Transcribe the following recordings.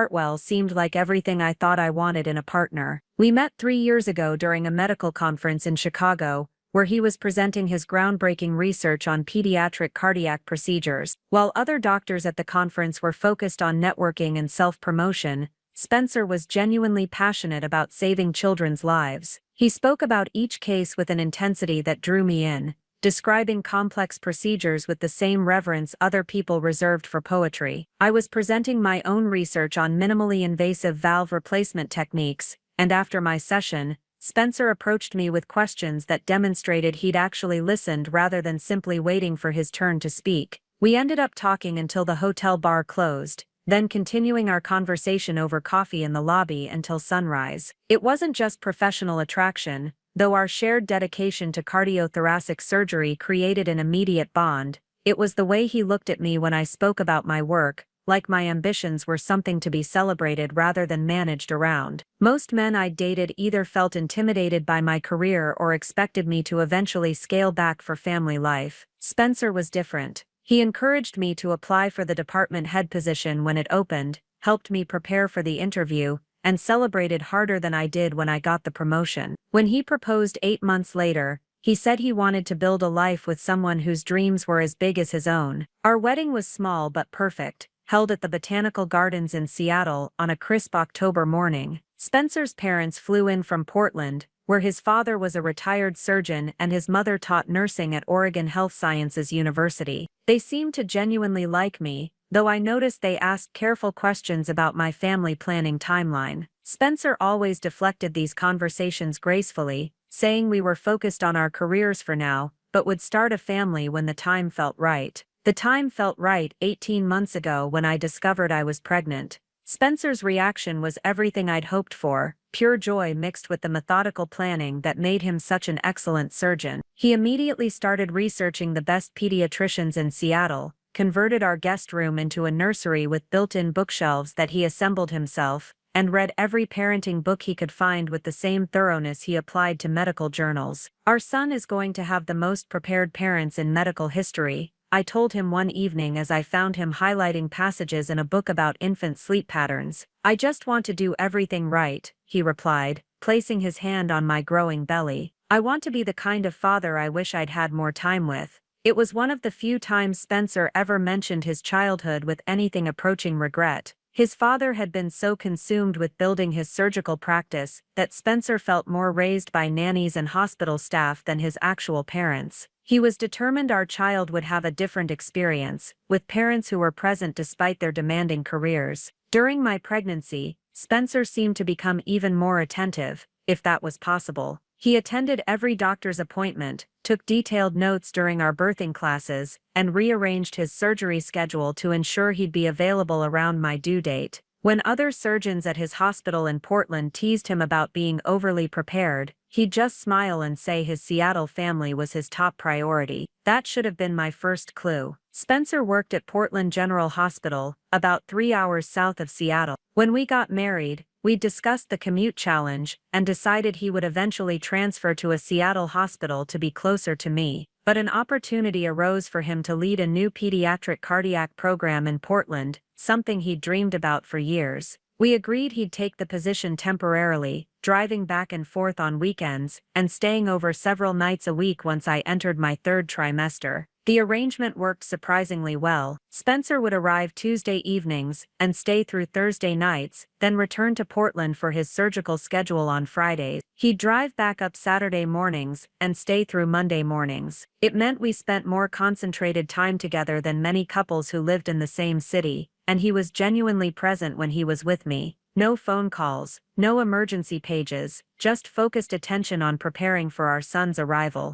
Hartwell seemed like everything I thought I wanted in a partner. We met 3 years ago during a medical conference in Chicago, where he was presenting his groundbreaking research on pediatric cardiac procedures. While other doctors at the conference were focused on networking and self-promotion, Spencer was genuinely passionate about saving children's lives. He spoke about each case with an intensity that drew me in, describing complex procedures with the same reverence other people reserved for poetry. I was presenting my own research on minimally invasive valve replacement techniques, and after my session, Spencer approached me with questions that demonstrated he'd actually listened rather than simply waiting for his turn to speak. We ended up talking until the hotel bar closed, then continuing our conversation over coffee in the lobby until sunrise. It wasn't just professional attraction, though our shared dedication to cardiothoracic surgery created an immediate bond. It was the way he looked at me when I spoke about my work, like my ambitions were something to be celebrated rather than managed around. Most men I dated either felt intimidated by my career or expected me to eventually scale back for family life. Spencer was different. He encouraged me to apply for the department head position when it opened, helped me prepare for the interview, and celebrated harder than I did when I got the promotion. When he proposed 8 months later, he said he wanted to build a life with someone whose dreams were as big as his own. Our wedding was small but perfect, held at the Botanical Gardens in Seattle on a crisp October morning. Spencer's parents flew in from Portland, where his father was a retired surgeon and his mother taught nursing at Oregon Health Sciences University. They seemed to genuinely like me, though I noticed they asked careful questions about my family planning timeline. Spencer always deflected these conversations gracefully, saying we were focused on our careers for now, but would start a family when the time felt right. The time felt right 18 months ago when I discovered I was pregnant. Spencer's reaction was everything I'd hoped for, pure joy mixed with the methodical planning that made him such an excellent surgeon. He immediately started researching the best pediatricians in Seattle, converted our guest room into a nursery with built-in bookshelves that he assembled himself, and read every parenting book he could find with the same thoroughness he applied to medical journals. Our son is going to have the most prepared parents in medical history, I told him one evening as I found him highlighting passages in a book about infant sleep patterns. I just want to do everything right, he replied, placing his hand on my growing belly. I want to be the kind of father I wish I'd had more time with. It was one of the few times Spencer ever mentioned his childhood with anything approaching regret. His father had been so consumed with building his surgical practice that Spencer felt more raised by nannies and hospital staff than his actual parents. He was determined our child would have a different experience, with parents who were present despite their demanding careers. During my pregnancy, Spencer seemed to become even more attentive, if that was possible. He attended every doctor's appointment, took detailed notes during our birthing classes, and rearranged his surgery schedule to ensure he'd be available around my due date. When other surgeons at his hospital in Portland teased him about being overly prepared, he'd just smile and say his Seattle family was his top priority. That should have been my first clue. Spencer worked at Portland General Hospital, about 3 hours south of Seattle. When we got married, we discussed the commute challenge and decided he would eventually transfer to a Seattle hospital to be closer to me. But an opportunity arose for him to lead a new pediatric cardiac program in Portland, something he'd dreamed about for years. We agreed he'd take the position temporarily, driving back and forth on weekends, and staying over several nights a week once I entered my 3rd trimester. The arrangement worked surprisingly well. Spencer would arrive Tuesday evenings and stay through Thursday nights, then return to Portland for his surgical schedule on Fridays. He'd drive back up Saturday mornings and stay through Monday mornings. It meant we spent more concentrated time together than many couples who lived in the same city, and he was genuinely present when he was with me. No phone calls, no emergency pages, just focused attention on preparing for our son's arrival.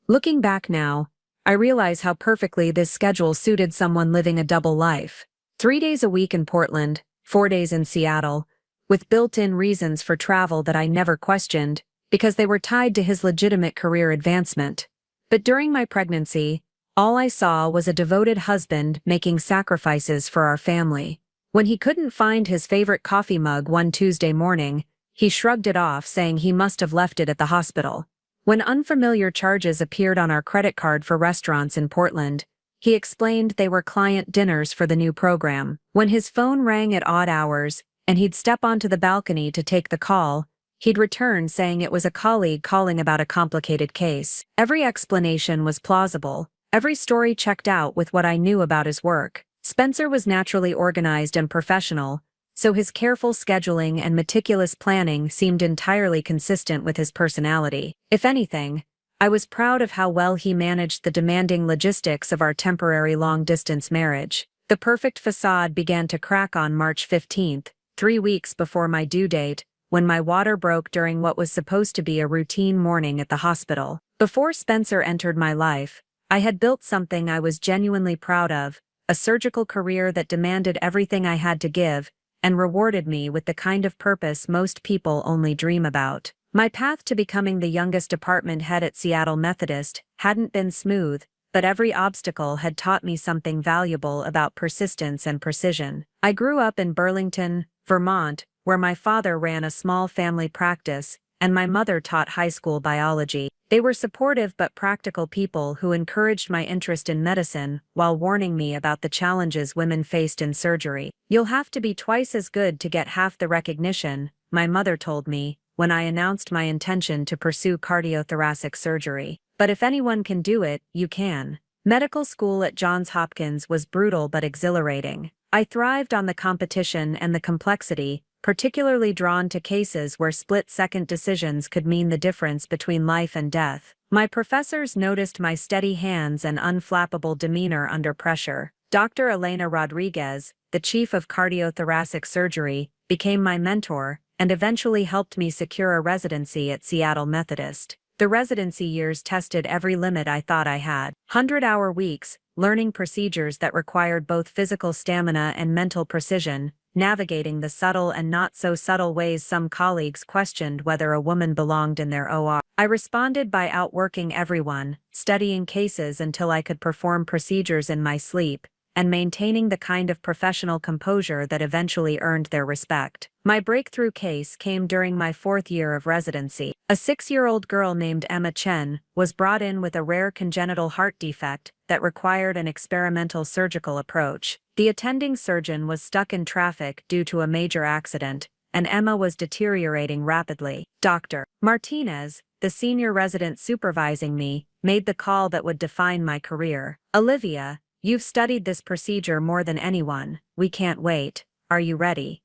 Looking back now, I realize how perfectly this schedule suited someone living a double life. 3 days a week in Portland, 4 days in Seattle, with built-in reasons for travel that I never questioned, because they were tied to his legitimate career advancement. But during my pregnancy, all I saw was a devoted husband making sacrifices for our family. When he couldn't find his favorite coffee mug one Tuesday morning, he shrugged it off, saying he must have left it at the hospital. When unfamiliar charges appeared on our credit card for restaurants in Portland, He explained they were client dinners for the new program. When his phone rang at odd hours, and he'd step onto the balcony to take the call, he'd return saying it was a colleague calling about a complicated case. Every explanation was plausible. Every story checked out with what I knew about his work. Spencer was naturally organized and professional, so his careful scheduling and meticulous planning seemed entirely consistent with his personality. If anything, I was proud of how well he managed the demanding logistics of our temporary long-distance marriage. The perfect facade began to crack on March 15th, 3 weeks before my due date, when my water broke during what was supposed to be a routine morning at the hospital. Before Spencer entered my life, I had built something I was genuinely proud of, a surgical career that demanded everything I had to give, and rewarded me with the kind of purpose most people only dream about. My path to becoming the youngest department head at Seattle Methodist hadn't been smooth, but every obstacle had taught me something valuable about persistence and precision. I grew up in Burlington, Vermont, where my father ran a small family practice, and my mother taught high school biology. They were supportive but practical people who encouraged my interest in medicine while warning me about the challenges women faced in surgery. "You'll have to be twice as good to get half the recognition," my mother told me, when I announced my intention to pursue cardiothoracic surgery. "But if anyone can do it, you can." Medical school at Johns Hopkins was brutal but exhilarating. I thrived on the competition and the complexity, particularly drawn to cases where split-second decisions could mean the difference between life and death. My professors noticed my steady hands and unflappable demeanor under pressure. Dr. Elena Rodriguez, the chief of cardiothoracic surgery, became my mentor, and eventually helped me secure a residency at Seattle Methodist. The residency years tested every limit I thought I had. 100-hour weeks, learning procedures that required both physical stamina and mental precision, navigating the subtle and not-so-subtle ways some colleagues questioned whether a woman belonged in their OR. I responded by outworking everyone, studying cases until I could perform procedures in my sleep, and maintaining the kind of professional composure that eventually earned their respect. My breakthrough case came during my 4th year of residency. A 6-year-old girl named Emma Chen was brought in with a rare congenital heart defect that required an experimental surgical approach. The attending surgeon was stuck in traffic due to a major accident, and Emma was deteriorating rapidly. Dr. Martinez, the senior resident supervising me, made the call that would define my career. "Olivia, you've studied this procedure more than anyone. We can't wait. Are you ready?"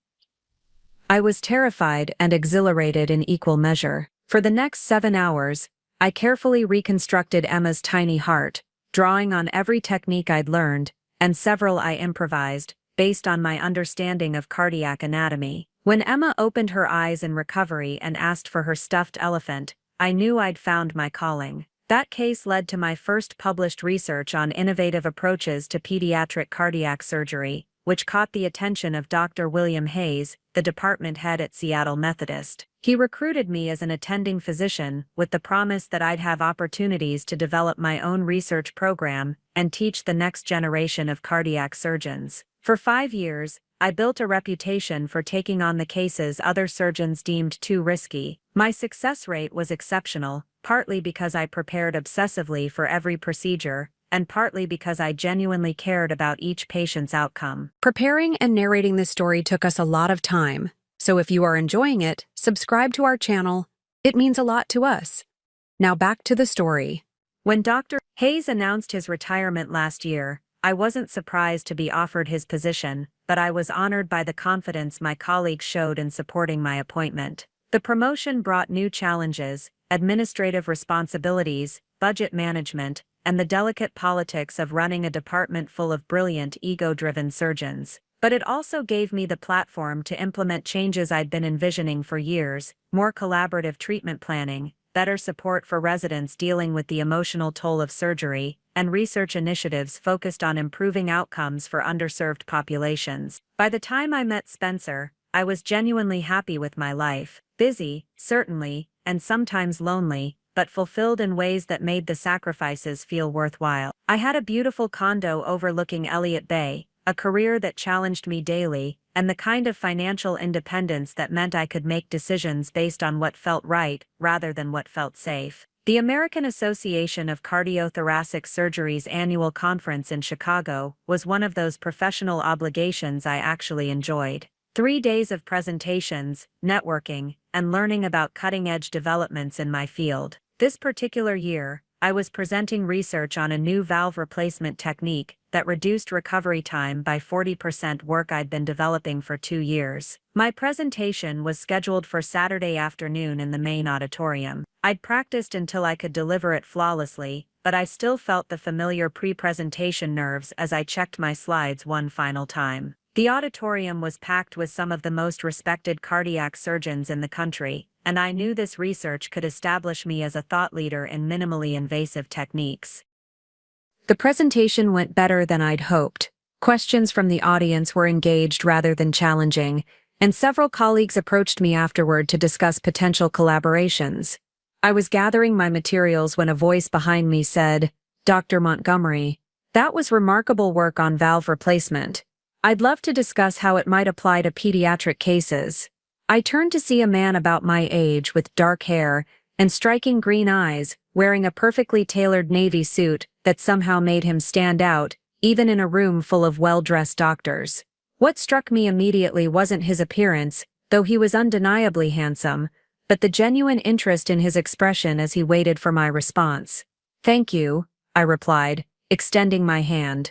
I was terrified and exhilarated in equal measure. For the next 7 hours, I carefully reconstructed Emma's tiny heart, drawing on every technique I'd learned, and several I improvised, based on my understanding of cardiac anatomy. When Emma opened her eyes in recovery and asked for her stuffed elephant, I knew I'd found my calling. That case led to my first published research on innovative approaches to pediatric cardiac surgery, which caught the attention of Dr. William Hayes, the department head at Seattle Methodist. He recruited me as an attending physician with the promise that I'd have opportunities to develop my own research program and teach the next generation of cardiac surgeons. For 5 years, I built a reputation for taking on the cases other surgeons deemed too risky. My success rate was exceptional, partly because I prepared obsessively for every procedure, and partly because I genuinely cared about each patient's outcome. Preparing and narrating this story took us a lot of time, so if you are enjoying it, subscribe to our channel. It means a lot to us. Now back to the story. When Dr. Hayes announced his retirement last year, I wasn't surprised to be offered his position, but I was honored by the confidence my colleagues showed in supporting my appointment. The promotion brought new challenges, administrative responsibilities, budget management, and the delicate politics of running a department full of brilliant, ego-driven surgeons. But it also gave me the platform to implement changes I'd been envisioning for years: more collaborative treatment planning, better support for residents dealing with the emotional toll of surgery, and research initiatives focused on improving outcomes for underserved populations. By the time I met Spencer, I was genuinely happy with my life. Busy, certainly, and sometimes lonely, but fulfilled in ways that made the sacrifices feel worthwhile. I had a beautiful condo overlooking Elliott Bay, a career that challenged me daily, and the kind of financial independence that meant I could make decisions based on what felt right, rather than what felt safe. The American Association of Cardiothoracic Surgery's annual conference in Chicago was one of those professional obligations I actually enjoyed. 3 days of presentations, networking, and learning about cutting-edge developments in my field. This particular year, I was presenting research on a new valve replacement technique that reduced recovery time by 40%, work I'd been developing for 2 years. My presentation was scheduled for Saturday afternoon in the main auditorium. I'd practiced until I could deliver it flawlessly, but I still felt the familiar pre-presentation nerves as I checked my slides one final time. The auditorium was packed with some of the most respected cardiac surgeons in the country, and I knew this research could establish me as a thought leader in minimally invasive techniques. The presentation went better than I'd hoped. Questions from the audience were engaged rather than challenging, and several colleagues approached me afterward to discuss potential collaborations. I was gathering my materials when a voice behind me said, "Dr. Montgomery, that was remarkable work on valve replacement. I'd love to discuss how it might apply to pediatric cases." I turned to see a man about my age with dark hair and striking green eyes, wearing a perfectly tailored navy suit that somehow made him stand out, even in a room full of well-dressed doctors. What struck me immediately wasn't his appearance, though he was undeniably handsome, but the genuine interest in his expression as he waited for my response. "Thank you," I replied, extending my hand.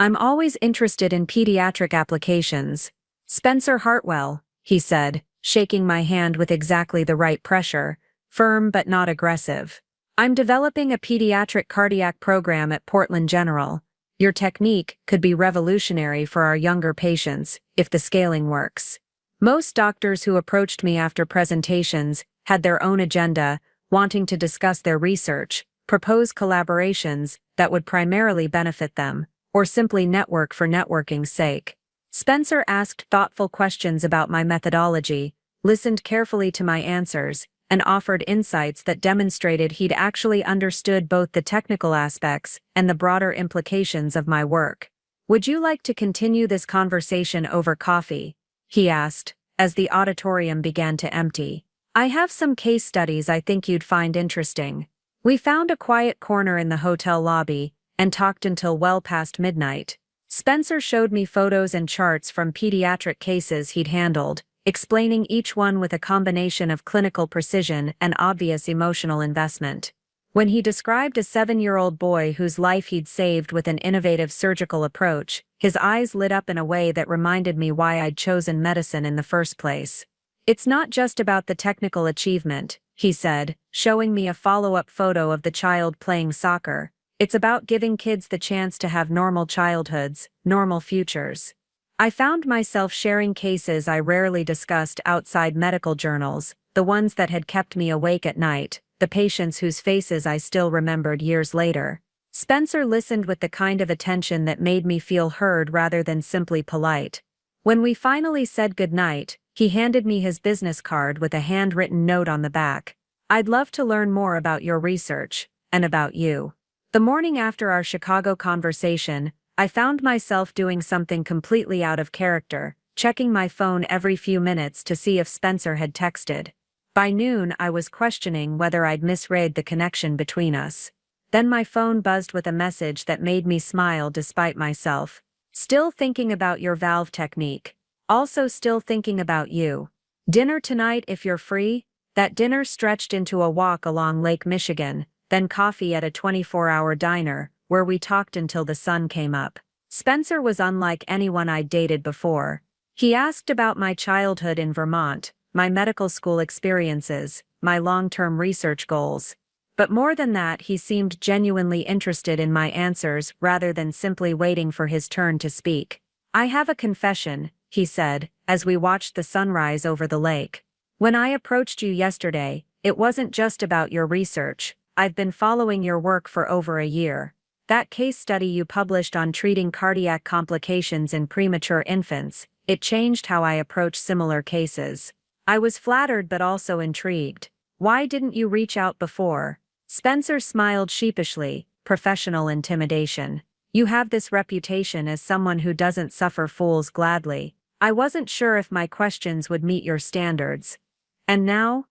"I'm always interested in pediatric applications." "Spencer Hartwell," he said, shaking my hand with exactly the right pressure, firm but not aggressive. "I'm developing a pediatric cardiac program at Portland General. Your technique could be revolutionary for our younger patients, if the scaling works." Most doctors who approached me after presentations had their own agenda, wanting to discuss their research, propose collaborations that would primarily benefit them, or simply network for networking's sake. Spencer asked thoughtful questions about my methodology, listened carefully to my answers, and offered insights that demonstrated he'd actually understood both the technical aspects and the broader implications of my work. "Would you like to continue this conversation over coffee?" he asked, as the auditorium began to empty. "I have some case studies I think you'd find interesting." We found a quiet corner in the hotel lobby and talked until well past midnight. Spencer showed me photos and charts from pediatric cases he'd handled, explaining each one with a combination of clinical precision and obvious emotional investment. When he described a 7-year-old boy whose life he'd saved with an innovative surgical approach, his eyes lit up in a way that reminded me why I'd chosen medicine in the first place. "It's not just about the technical achievement," he said, showing me a follow-up photo of the child playing soccer. "It's about giving kids the chance to have normal childhoods, normal futures." I found myself sharing cases I rarely discussed outside medical journals, the ones that had kept me awake at night, the patients whose faces I still remembered years later. Spencer listened with the kind of attention that made me feel heard rather than simply polite. When we finally said goodnight, he handed me his business card with a handwritten note on the back. "I'd love to learn more about your research, and about you." The morning after our Chicago conversation, I found myself doing something completely out of character, checking my phone every few minutes to see if Spencer had texted. By noon, I was questioning whether I'd misread the connection between us. Then my phone buzzed with a message that made me smile despite myself. "Still thinking about your valve technique. Also still thinking about you. Dinner tonight if you're free?" That dinner stretched into a walk along Lake Michigan, then coffee at a 24-hour diner, where we talked until the sun came up. Spencer was unlike anyone I'd dated before. He asked about my childhood in Vermont, my medical school experiences, my long-term research goals. But more than that, he seemed genuinely interested in my answers rather than simply waiting for his turn to speak. "I have a confession," he said, as we watched the sunrise over the lake. "When I approached you yesterday, it wasn't just about your research. I've been following your work for over a year. That case study you published on treating cardiac complications in premature infants, it changed how I approach similar cases. I was flattered but also intrigued. Why didn't you reach out before?" Spencer smiled sheepishly, professional intimidation. "You have this reputation as someone who doesn't suffer fools gladly. I wasn't sure if my questions would meet your standards." And now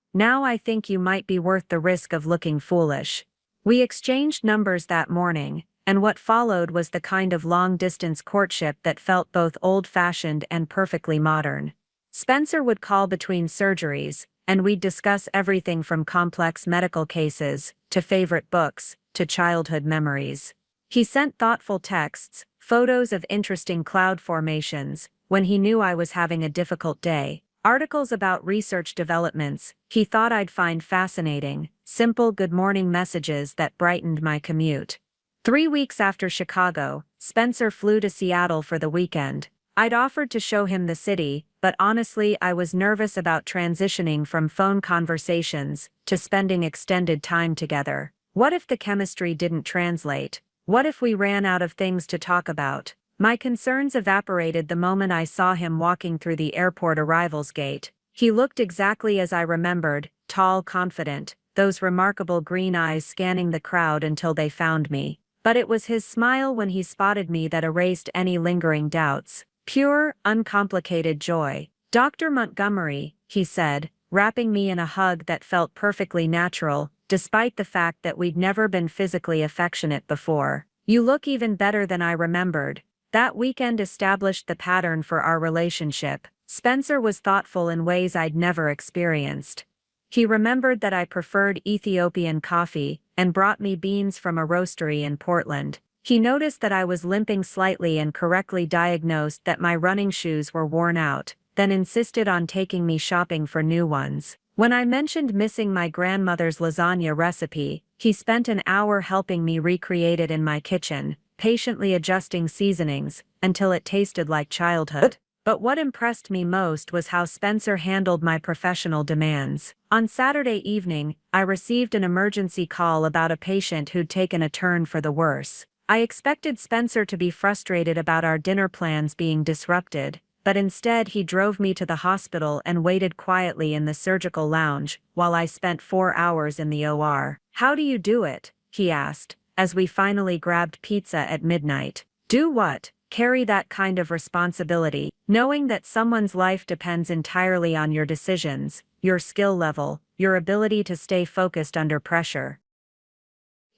I think you might be worth the risk of looking foolish. We exchanged numbers that morning, and what followed was the kind of long-distance courtship that felt both old-fashioned and perfectly modern. Spencer would call between surgeries, and we'd discuss everything from complex medical cases, to favorite books, to childhood memories. He sent thoughtful texts, photos of interesting cloud formations, when he knew I was having a difficult day, articles about research developments he thought I'd find fascinating, simple good morning messages that brightened my commute. 3 weeks after Chicago, Spencer flew to Seattle for the weekend. I'd offered to show him the city, but honestly I was nervous about transitioning from phone conversations to spending extended time together. What if the chemistry didn't translate? What if we ran out of things to talk about? My concerns evaporated the moment I saw him walking through the airport arrivals gate. He looked exactly as I remembered, tall, confident, those remarkable green eyes scanning the crowd until they found me. But it was his smile when he spotted me that erased any lingering doubts. Pure, uncomplicated joy. "Dr. Montgomery," he said, wrapping me in a hug that felt perfectly natural, despite the fact that we'd never been physically affectionate before. "You look even better than I remembered." That weekend established the pattern for our relationship. Spencer was thoughtful in ways I'd never experienced. He remembered that I preferred Ethiopian coffee, and brought me beans from a roastery in Portland. He noticed that I was limping slightly and correctly diagnosed that my running shoes were worn out, then insisted on taking me shopping for new ones. When I mentioned missing my grandmother's lasagna recipe, he spent an hour helping me recreate it in my kitchen, patiently adjusting seasonings, until it tasted like childhood. But what impressed me most was how Spencer handled my professional demands. On Saturday evening, I received an emergency call about a patient who'd taken a turn for the worse. I expected Spencer to be frustrated about our dinner plans being disrupted, but instead he drove me to the hospital and waited quietly in the surgical lounge while I spent 4 hours in the OR. "How do you do it?" he asked, as we finally grabbed pizza at midnight. "Do what?" "Carry that kind of responsibility, knowing that someone's life depends entirely on your decisions, your skill level, your ability to stay focused under pressure."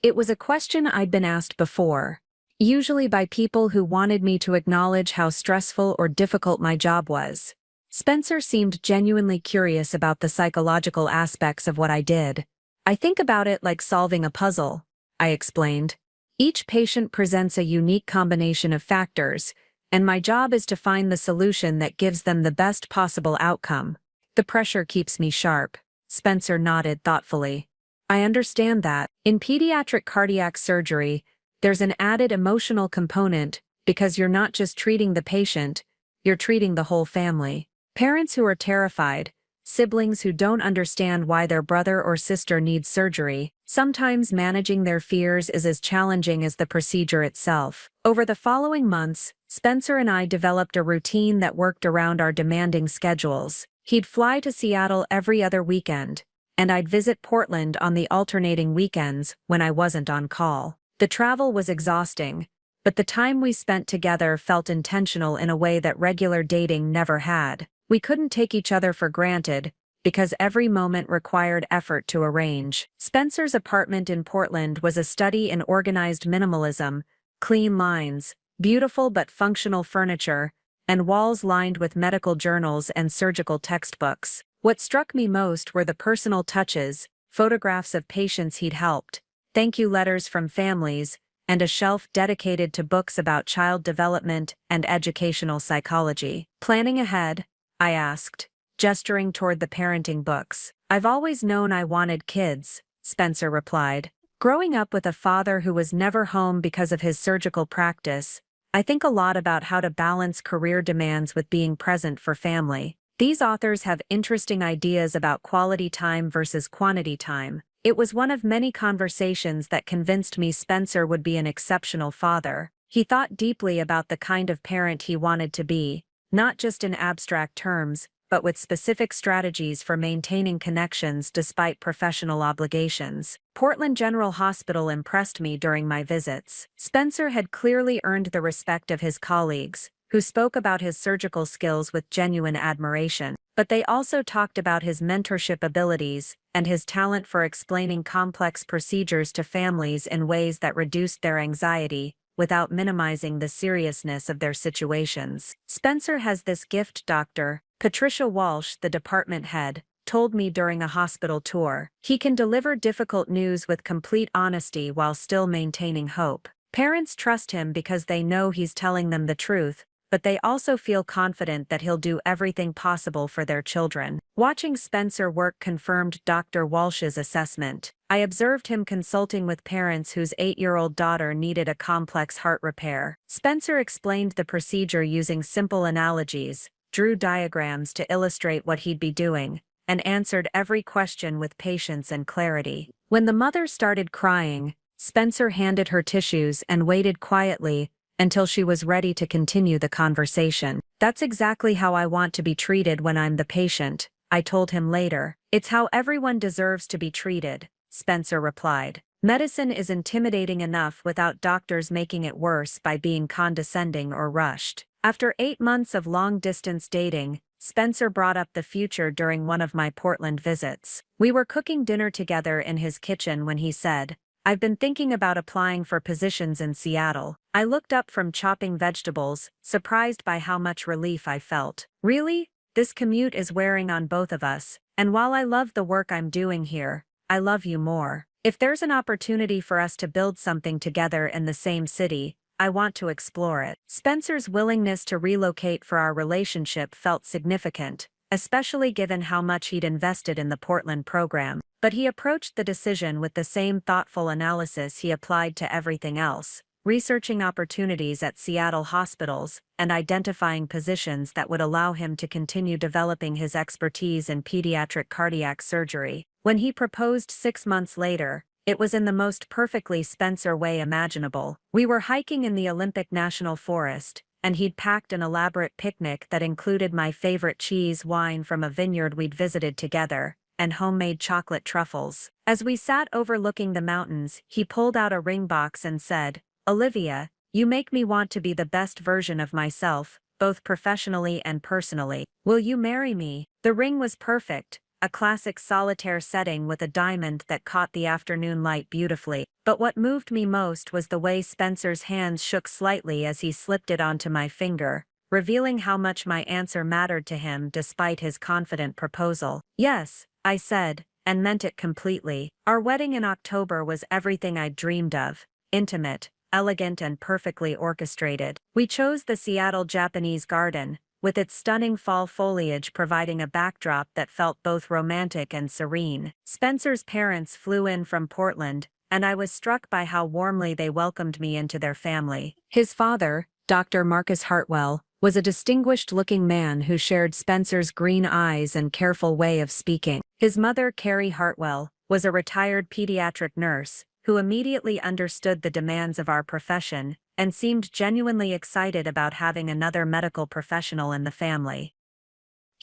It was a question I'd been asked before, usually by people who wanted me to acknowledge how stressful or difficult my job was. Spencer seemed genuinely curious about the psychological aspects of what I did. "I think about it like solving a puzzle," I explained. "Each patient presents a unique combination of factors, and my job is to find the solution that gives them the best possible outcome. The pressure keeps me sharp." Spencer nodded thoughtfully. "I understand that. In pediatric cardiac surgery, there's an added emotional component, because you're not just treating the patient, you're treating the whole family. Parents who are terrified, siblings who don't understand why their brother or sister needs surgery. Sometimes managing their fears is as challenging as the procedure itself." Over the following months, Spencer and I developed a routine that worked around our demanding schedules. He'd fly to Seattle every other weekend, and I'd visit Portland on the alternating weekends when I wasn't on call. The travel was exhausting, but the time we spent together felt intentional in a way that regular dating never had. We couldn't take each other for granted, because every moment required effort to arrange. Spencer's apartment in Portland was a study in organized minimalism, clean lines, beautiful but functional furniture, and walls lined with medical journals and surgical textbooks. What struck me most were the personal touches, photographs of patients he'd helped, thank you letters from families, and a shelf dedicated to books about child development and educational psychology. "Planning ahead?" I asked, gesturing toward the parenting books. "I've always known I wanted kids," Spencer replied. "Growing up with a father who was never home because of his surgical practice, I think a lot about how to balance career demands with being present for family." These authors have interesting ideas about quality time versus quantity time. It was one of many conversations that convinced me Spencer would be an exceptional father. He thought deeply about the kind of parent he wanted to be, not just in abstract terms, but with specific strategies for maintaining connections despite professional obligations. Portland General Hospital impressed me during my visits. Spencer had clearly earned the respect of his colleagues, who spoke about his surgical skills with genuine admiration. But they also talked about his mentorship abilities and his talent for explaining complex procedures to families in ways that reduced their anxiety without minimizing the seriousness of their situations. Spencer has this gift, Dr. Patricia Walsh, the department head, told me during a hospital tour. He can deliver difficult news with complete honesty while still maintaining hope. Parents trust him because they know he's telling them the truth, but they also feel confident that he'll do everything possible for their children. Watching Spencer work confirmed Dr. Walsh's assessment. I observed him consulting with parents whose 8-year-old daughter needed a complex heart repair. Spencer explained the procedure using simple analogies, drew diagrams to illustrate what he'd be doing, and answered every question with patience and clarity. When the mother started crying, Spencer handed her tissues and waited quietly until she was ready to continue the conversation. "That's exactly how I want to be treated when I'm the patient," I told him later. "It's how everyone deserves to be treated," Spencer replied. "Medicine is intimidating enough without doctors making it worse by being condescending or rushed." After 8 months of long-distance dating, Spencer brought up the future during one of my Portland visits. We were cooking dinner together in his kitchen when he said, "I've been thinking about applying for positions in Seattle." I looked up from chopping vegetables, surprised by how much relief I felt. "Really? This commute is wearing on both of us, and while I love the work I'm doing here, I love you more. If there's an opportunity for us to build something together in the same city, I want to explore it." Spencer's willingness to relocate for our relationship felt significant, especially given how much he'd invested in the Portland program. But he approached the decision with the same thoughtful analysis he applied to everything else, researching opportunities at Seattle hospitals and identifying positions that would allow him to continue developing his expertise in pediatric cardiac surgery. When he proposed 6 months later, it was in the most perfectly Spencer way imaginable. We were hiking in the Olympic National Forest, and he'd packed an elaborate picnic that included my favorite cheese wine from a vineyard we'd visited together, and homemade chocolate truffles. As we sat overlooking the mountains, he pulled out a ring box and said, "Olivia, you make me want to be the best version of myself, both professionally and personally. Will you marry me?" The ring was perfect, a classic solitaire setting with a diamond that caught the afternoon light beautifully. But what moved me most was the way Spencer's hands shook slightly as he slipped it onto my finger, revealing how much my answer mattered to him despite his confident proposal. "Yes," I said, and meant it completely. Our wedding in October was everything I'd dreamed of: intimate, elegant, and perfectly orchestrated. We chose the Seattle Japanese Garden, with its stunning fall foliage providing a backdrop that felt both romantic and serene. Spencer's parents flew in from Portland, and I was struck by how warmly they welcomed me into their family. His father, Dr. Marcus Hartwell, was a distinguished-looking man who shared Spencer's green eyes and careful way of speaking. His mother, Carrie Hartwell, was a retired pediatric nurse who immediately understood the demands of our profession and seemed genuinely excited about having another medical professional in the family.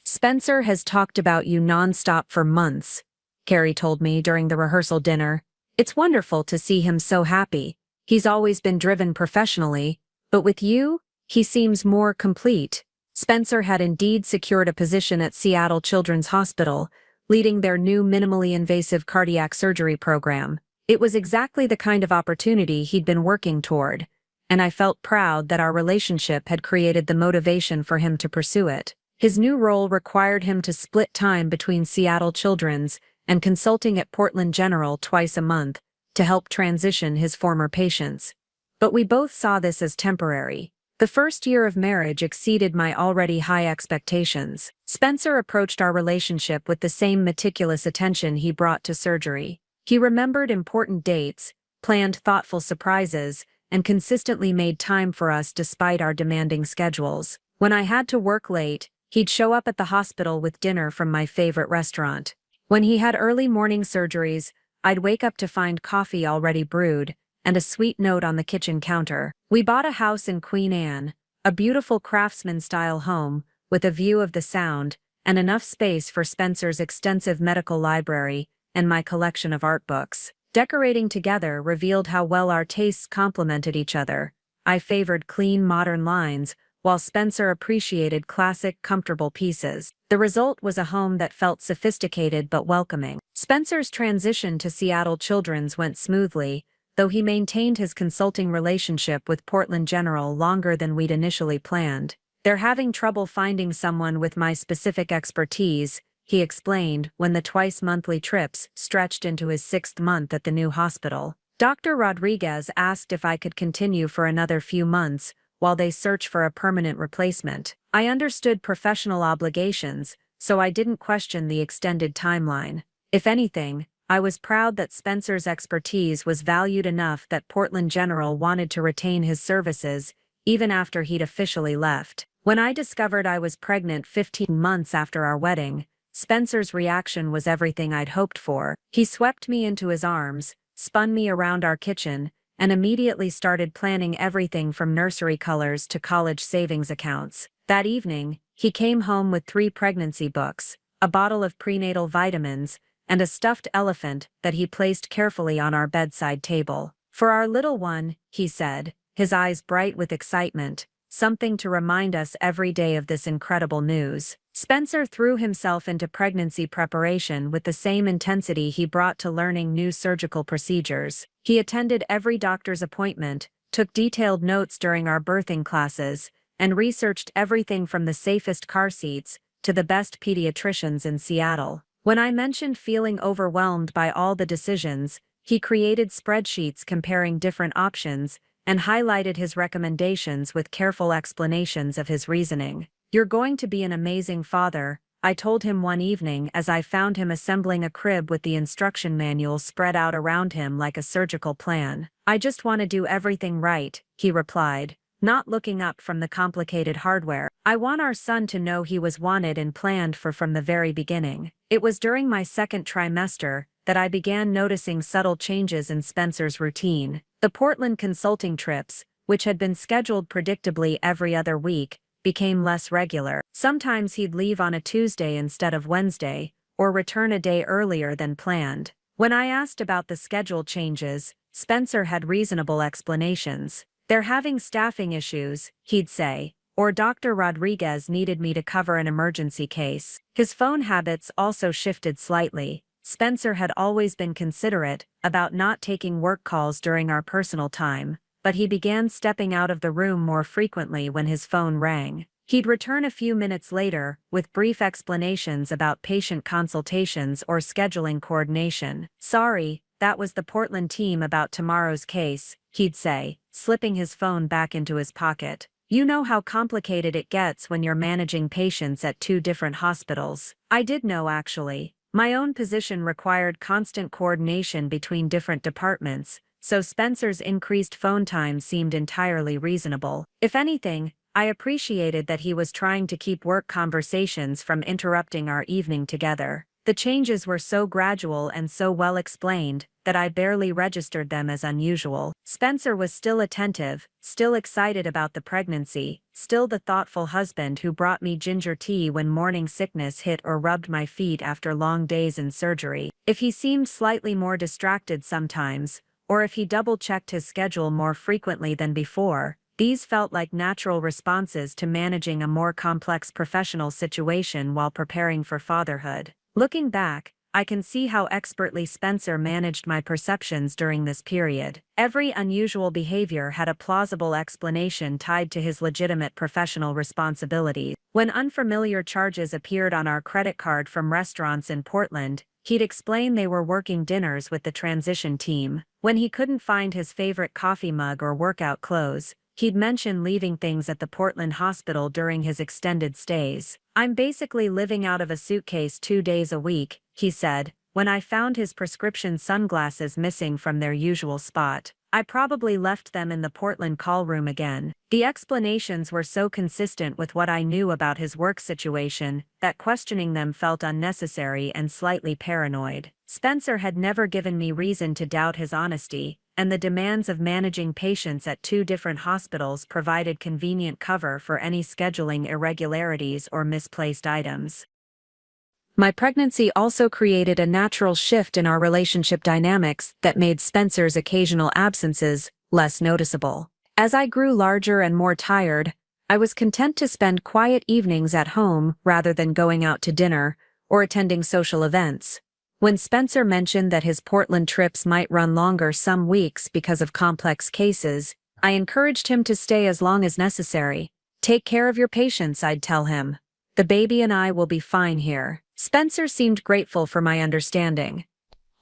"Spencer has talked about you nonstop for months," Carrie told me during the rehearsal dinner. "It's wonderful to see him so happy. He's always been driven professionally, but with you, he seems more complete." Spencer had indeed secured a position at Seattle Children's Hospital, leading their new minimally invasive cardiac surgery program. It was exactly the kind of opportunity he'd been working toward, and I felt proud that our relationship had created the motivation for him to pursue it. His new role required him to split time between Seattle Children's and consulting at Portland General twice a month to help transition his former patients. But we both saw this as temporary. The first year of marriage exceeded my already high expectations. Spencer approached our relationship with the same meticulous attention he brought to surgery. He remembered important dates, planned thoughtful surprises, and consistently made time for us despite our demanding schedules. When I had to work late, he'd show up at the hospital with dinner from my favorite restaurant. When he had early morning surgeries, I'd wake up to find coffee already brewed and a sweet note on the kitchen counter. We bought a house in Queen Anne, a beautiful craftsman-style home with a view of the Sound and enough space for Spencer's extensive medical library and my collection of art books. Decorating together revealed how well our tastes complemented each other. I favored clean, modern lines, while Spencer appreciated classic, comfortable pieces. The result was a home that felt sophisticated but welcoming. Spencer's transition to Seattle Children's went smoothly, though he maintained his consulting relationship with Portland General longer than we'd initially planned. "They're having trouble finding someone with my specific expertise," he explained when the twice-monthly trips stretched into his 6th month at the new hospital. Dr. Rodriguez asked if I could continue for another few months while they search for a permanent replacement. I understood professional obligations, so I didn't question the extended timeline. If anything, I was proud that Spencer's expertise was valued enough that Portland General wanted to retain his services, even after he'd officially left. When I discovered I was pregnant 15 months after our wedding, Spencer's reaction was everything I'd hoped for. He swept me into his arms, spun me around our kitchen, and immediately started planning everything from nursery colors to college savings accounts. That evening, he came home with 3 pregnancy books, a bottle of prenatal vitamins, and a stuffed elephant that he placed carefully on our bedside table. "For our little one," he said, his eyes bright with excitement, "something to remind us every day of this incredible news." Spencer threw himself into pregnancy preparation with the same intensity he brought to learning new surgical procedures. He attended every doctor's appointment, took detailed notes during our birthing classes, and researched everything from the safest car seats to the best pediatricians in Seattle. When I mentioned feeling overwhelmed by all the decisions, he created spreadsheets comparing different options and highlighted his recommendations with careful explanations of his reasoning. "You're going to be an amazing father," I told him one evening as I found him assembling a crib with the instruction manual spread out around him like a surgical plan. "I just want to do everything right," he replied, not looking up from the complicated hardware. "I want our son to know he was wanted and planned for from the very beginning." It was during my 2nd trimester that I began noticing subtle changes in Spencer's routine. The Portland consulting trips, which had been scheduled predictably every other week, became less regular. Sometimes he'd leave on a Tuesday instead of Wednesday, or return a day earlier than planned. When I asked about the schedule changes, Spencer had reasonable explanations. "They're having staffing issues," he'd say, or Dr. Rodriguez needed me to cover an emergency case. His phone habits also shifted slightly. Spencer had always been considerate about not taking work calls during our personal time, but he began stepping out of the room more frequently when his phone rang. He'd return a few minutes later, with brief explanations about patient consultations or scheduling coordination. "Sorry, that was the Portland team about tomorrow's case," he'd say, slipping his phone back into his pocket. "You know how complicated it gets when you're managing patients at 2 different hospitals." I did know, actually. My own position required constant coordination between different departments, so Spencer's increased phone time seemed entirely reasonable. If anything, I appreciated that he was trying to keep work conversations from interrupting our evening together. The changes were so gradual and so well explained that I barely registered them as unusual. Spencer was still attentive, still excited about the pregnancy, still the thoughtful husband who brought me ginger tea when morning sickness hit or rubbed my feet after long days in surgery. If he seemed slightly more distracted sometimes, or if he double-checked his schedule more frequently than before, these felt like natural responses to managing a more complex professional situation while preparing for fatherhood. Looking back, I can see how expertly Spencer managed my perceptions during this period. Every unusual behavior had a plausible explanation tied to his legitimate professional responsibilities. When unfamiliar charges appeared on our credit card from restaurants in Portland, he'd explain they were working dinners with the transition team. When he couldn't find his favorite coffee mug or workout clothes, he'd mention leaving things at the Portland hospital during his extended stays. "I'm basically living out of a suitcase 2 days a week," he said, when I found his prescription sunglasses missing from their usual spot. "I probably left them in the Portland call room again." The explanations were so consistent with what I knew about his work situation that questioning them felt unnecessary and slightly paranoid. Spencer had never given me reason to doubt his honesty, and the demands of managing patients at 2 different hospitals provided convenient cover for any scheduling irregularities or misplaced items. My pregnancy also created a natural shift in our relationship dynamics that made Spencer's occasional absences less noticeable. As I grew larger and more tired, I was content to spend quiet evenings at home rather than going out to dinner or attending social events. When Spencer mentioned that his Portland trips might run longer some weeks because of complex cases, I encouraged him to stay as long as necessary. "Take care of your patients," I'd tell him. "The baby and I will be fine here." Spencer seemed grateful for my understanding,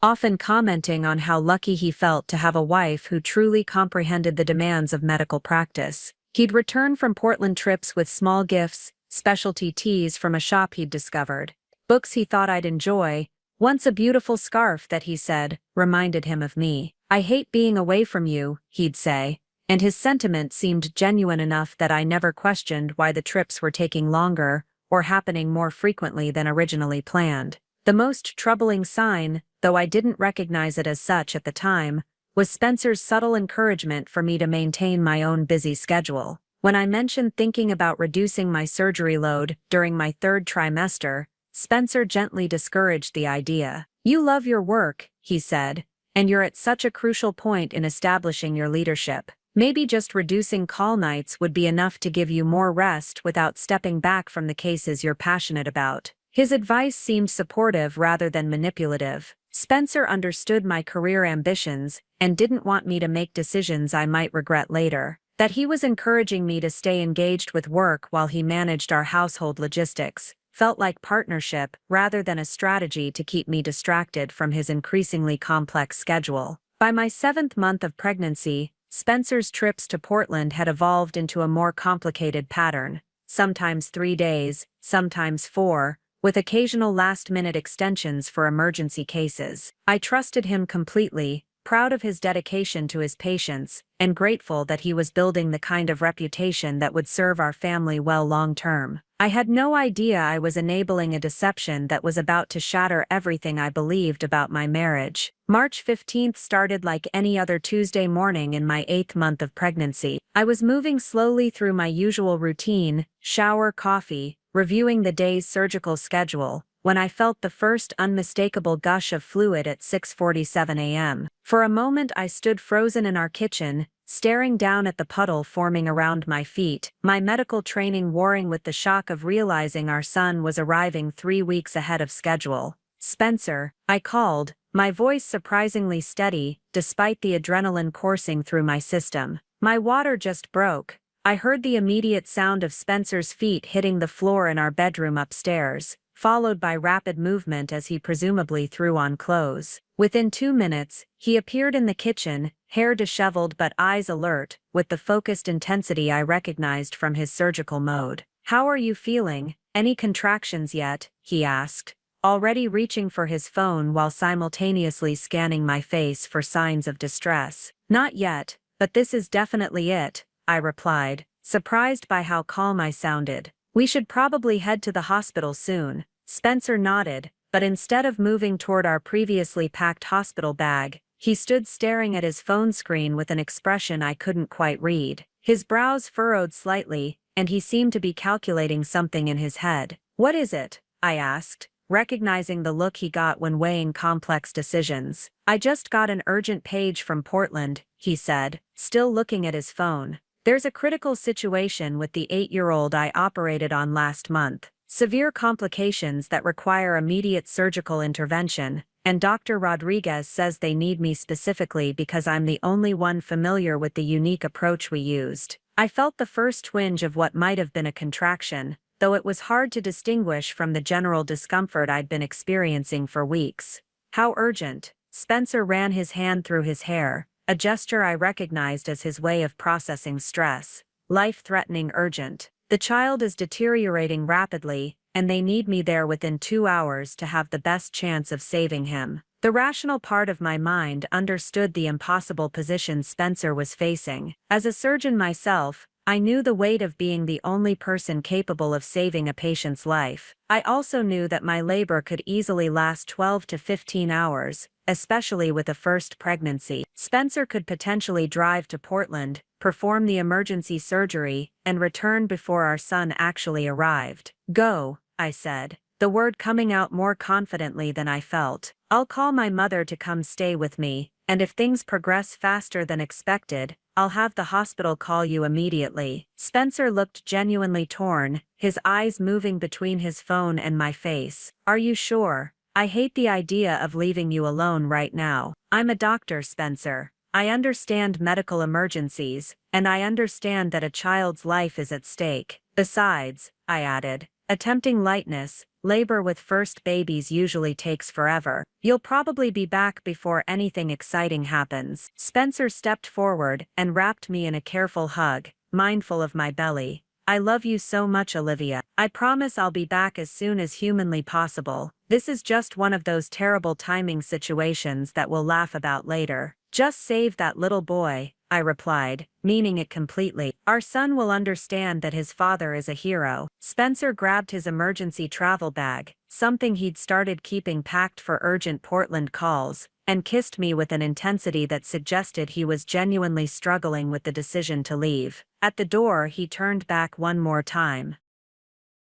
often commenting on how lucky he felt to have a wife who truly comprehended the demands of medical practice. He'd return from Portland trips with small gifts, specialty teas from a shop he'd discovered, books he thought I'd enjoy. Once a beautiful scarf that he said reminded him of me. "I hate being away from you," he'd say, and his sentiment seemed genuine enough that I never questioned why the trips were taking longer or happening more frequently than originally planned. The most troubling sign, though I didn't recognize it as such at the time, was Spencer's subtle encouragement for me to maintain my own busy schedule. When I mentioned thinking about reducing my surgery load during my third trimester, Spencer gently discouraged the idea. "You love your work," he said, "and you're at such a crucial point in establishing your leadership. Maybe just reducing call nights would be enough to give you more rest without stepping back from the cases you're passionate about." His advice seemed supportive rather than manipulative. Spencer understood my career ambitions and didn't want me to make decisions I might regret later. That he was encouraging me to stay engaged with work while he managed our household logistics felt like partnership rather than a strategy to keep me distracted from his increasingly complex schedule. By my 7th month of pregnancy, Spencer's trips to Portland had evolved into a more complicated pattern, sometimes 3 days, sometimes 4, with occasional last-minute extensions for emergency cases. I trusted him completely, proud of his dedication to his patients, and grateful that he was building the kind of reputation that would serve our family well long-term. I had no idea I was enabling a deception that was about to shatter everything I believed about my marriage. March 15th started like any other Tuesday morning in my 8th month of pregnancy. I was moving slowly through my usual routine, shower, coffee, reviewing the day's surgical schedule, when I felt the first unmistakable gush of fluid at 6:47 a.m. For a moment I stood frozen in our kitchen, staring down at the puddle forming around my feet, my medical training warring with the shock of realizing our son was arriving 3 weeks ahead of schedule. "Spencer," I called, my voice surprisingly steady, despite the adrenaline coursing through my system. "My water just broke." I heard the immediate sound of Spencer's feet hitting the floor in our bedroom upstairs, followed by rapid movement as he presumably threw on clothes. Within 2 minutes, he appeared in the kitchen, hair disheveled but eyes alert, with the focused intensity I recognized from his surgical mode. "How are you feeling? Any contractions yet?" he asked, already reaching for his phone while simultaneously scanning my face for signs of distress. "Not yet, but this is definitely it," I replied, surprised by how calm I sounded. "We should probably head to the hospital soon." Spencer nodded, but instead of moving toward our previously packed hospital bag, he stood staring at his phone screen with an expression I couldn't quite read. His brows furrowed slightly, and he seemed to be calculating something in his head. "What is it?" I asked, recognizing the look he got when weighing complex decisions. "I just got an urgent page from Portland," he said, still looking at his phone. "There's a critical situation with the 8-year-old I operated on last month. Severe complications that require immediate surgical intervention, and Dr. Rodriguez says they need me specifically because I'm the only one familiar with the unique approach we used." I felt the first twinge of what might have been a contraction, though it was hard to distinguish from the general discomfort I'd been experiencing for weeks. "How urgent?" Spencer ran his hand through his hair, a gesture I recognized as his way of processing stress. "Life-threatening urgent. The child is deteriorating rapidly, and they need me there within 2 hours to have the best chance of saving him." The rational part of my mind understood the impossible position Spencer was facing. As a surgeon myself, I knew the weight of being the only person capable of saving a patient's life. I also knew that my labor could easily last 12 to 15 hours, especially with a first pregnancy. Spencer could potentially drive to Portland, perform the emergency surgery, and return before our son actually arrived. "Go," I said, the word coming out more confidently than I felt. "I'll call my mother to come stay with me, and if things progress faster than expected, I'll have the hospital call you immediately. Spencer looked genuinely torn, his eyes moving between his phone and my face. Are you sure? I hate the idea of leaving you alone right now. I'm a doctor, Spencer. I understand medical emergencies, and I understand that a child's life is at stake. Besides, I added, attempting lightness, labor with first babies usually takes forever. You'll probably be back before anything exciting happens. Spencer stepped forward and wrapped me in a careful hug, mindful of my belly. I love you so much, Olivia. I promise I'll be back as soon as humanly possible. This is just one of those terrible timing situations that we'll laugh about later. Just save that little boy, I replied, meaning it completely. Our son will understand that his father is a hero. Spencer grabbed his emergency travel bag, something he'd started keeping packed for urgent Portland calls, and kissed me with an intensity that suggested he was genuinely struggling with the decision to leave. At the door, he turned back one more time.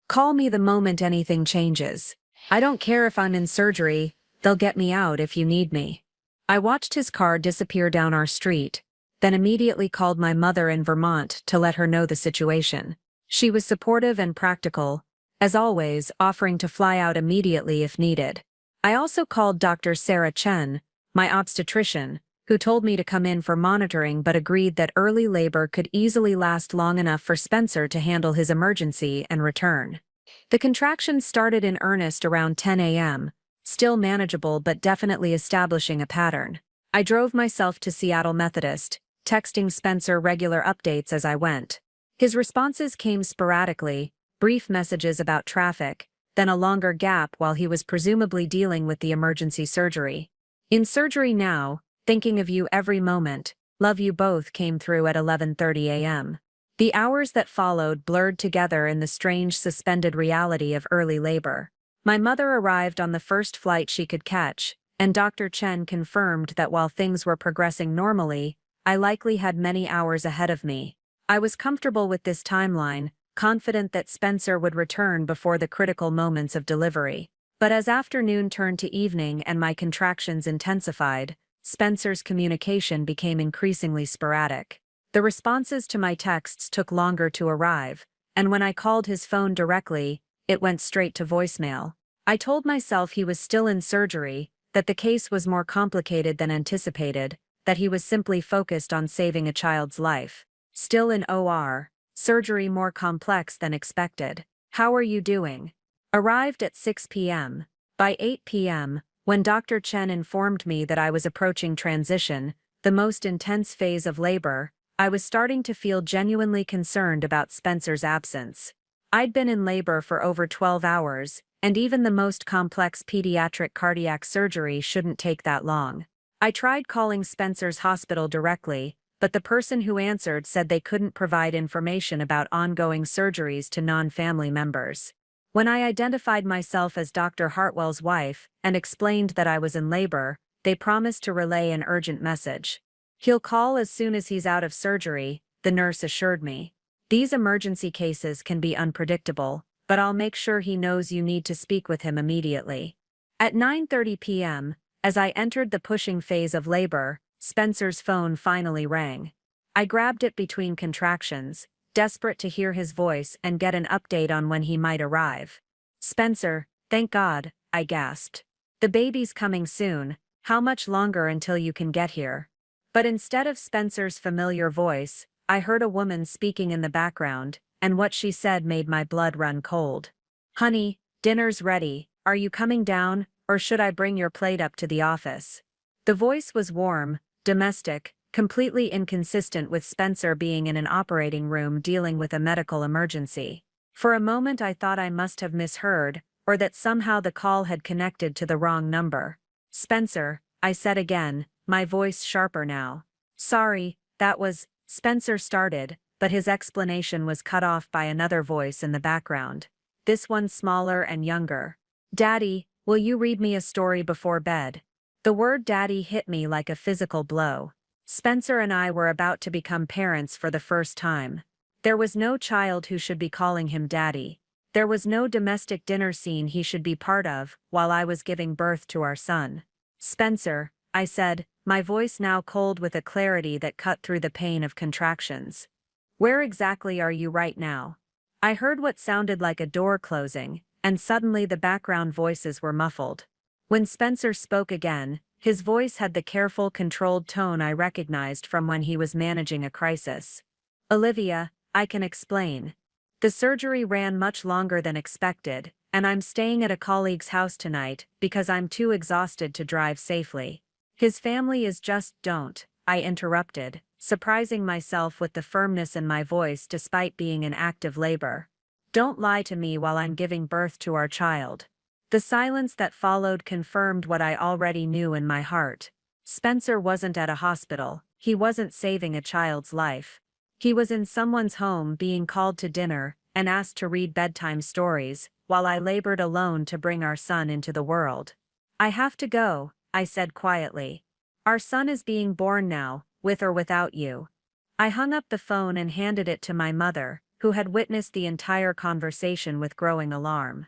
Call me the moment anything changes. I don't care if I'm in surgery, they'll get me out if you need me. I watched his car disappear down our street, then immediately called my mother in Vermont to let her know the situation. She was supportive and practical, as always, offering to fly out immediately if needed. I also called Dr. Sarah Chen, my obstetrician, who told me to come in for monitoring but agreed that early labor could easily last long enough for Spencer to handle his emergency and return. The contractions started in earnest around 10 a.m., still manageable but definitely establishing a pattern. I drove myself to Seattle Methodist, texting Spencer regular updates as I went. His responses came sporadically, brief messages about traffic, then a longer gap while he was presumably dealing with the emergency surgery. In surgery now, thinking of you every moment, love you both came through at 11:30 a.m. The hours that followed blurred together in the strange suspended reality of early labor. My mother arrived on the first flight she could catch, and Dr. Chen confirmed that while things were progressing normally, I likely had many hours ahead of me. I was comfortable with this timeline, confident that Spencer would return before the critical moments of delivery. But as afternoon turned to evening and my contractions intensified, Spencer's communication became increasingly sporadic. The responses to my texts took longer to arrive, and when I called his phone directly, it went straight to voicemail. I told myself he was still in surgery, that the case was more complicated than anticipated, that he was simply focused on saving a child's life. Still in OR, surgery more complex than expected. How are you doing? Arrived at 6 p.m. By 8 p.m., when Dr. Chen informed me that I was approaching transition, the most intense phase of labor, I was starting to feel genuinely concerned about Spencer's absence. I'd been in labor for over 12 hours, and even the most complex pediatric cardiac surgery shouldn't take that long. I tried calling Spencer's hospital directly, but the person who answered said they couldn't provide information about ongoing surgeries to non-family members. When I identified myself as Dr. Hartwell's wife and explained that I was in labor, they promised to relay an urgent message. He'll call as soon as he's out of surgery, the nurse assured me. These emergency cases can be unpredictable, but I'll make sure he knows you need to speak with him immediately. At 9:30 p.m., as I entered the pushing phase of labor, Spencer's phone finally rang. I grabbed it between contractions, desperate to hear his voice and get an update on when he might arrive. Spencer, thank God, I gasped. The baby's coming soon, how much longer until you can get here? But instead of Spencer's familiar voice, I heard a woman speaking in the background, and what she said made my blood run cold. Honey, dinner's ready, are you coming down, or should I bring your plate up to the office? The voice was warm, domestic, completely inconsistent with Spencer being in an operating room dealing with a medical emergency. For a moment I thought I must have misheard, or that somehow the call had connected to the wrong number. Spencer, I said again, my voice sharper now. Sorry, that was, Spencer started, but his explanation was cut off by another voice in the background. This one smaller and younger. Daddy, will you read me a story before bed? The word daddy hit me like a physical blow. Spencer and I were about to become parents for the first time. There was no child who should be calling him daddy. There was no domestic dinner scene he should be part of while I was giving birth to our son. Spencer, I said, my voice now cold with a clarity that cut through the pain of contractions. Where exactly are you right now? I heard what sounded like a door closing, and suddenly the background voices were muffled. When Spencer spoke again, his voice had the careful, controlled tone I recognized from when he was managing a crisis. Olivia, I can explain. The surgery ran much longer than expected, and I'm staying at a colleague's house tonight because I'm too exhausted to drive safely. His family is just don't, I interrupted, surprising myself with the firmness in my voice despite being in active labor. Don't lie to me while I'm giving birth to our child. The silence that followed confirmed what I already knew in my heart. Spencer wasn't at a hospital, he wasn't saving a child's life. He was in someone's home being called to dinner and asked to read bedtime stories, while I labored alone to bring our son into the world. I have to go, I said quietly. Our son is being born now, with or without you. I hung up the phone and handed it to my mother, who had witnessed the entire conversation with growing alarm.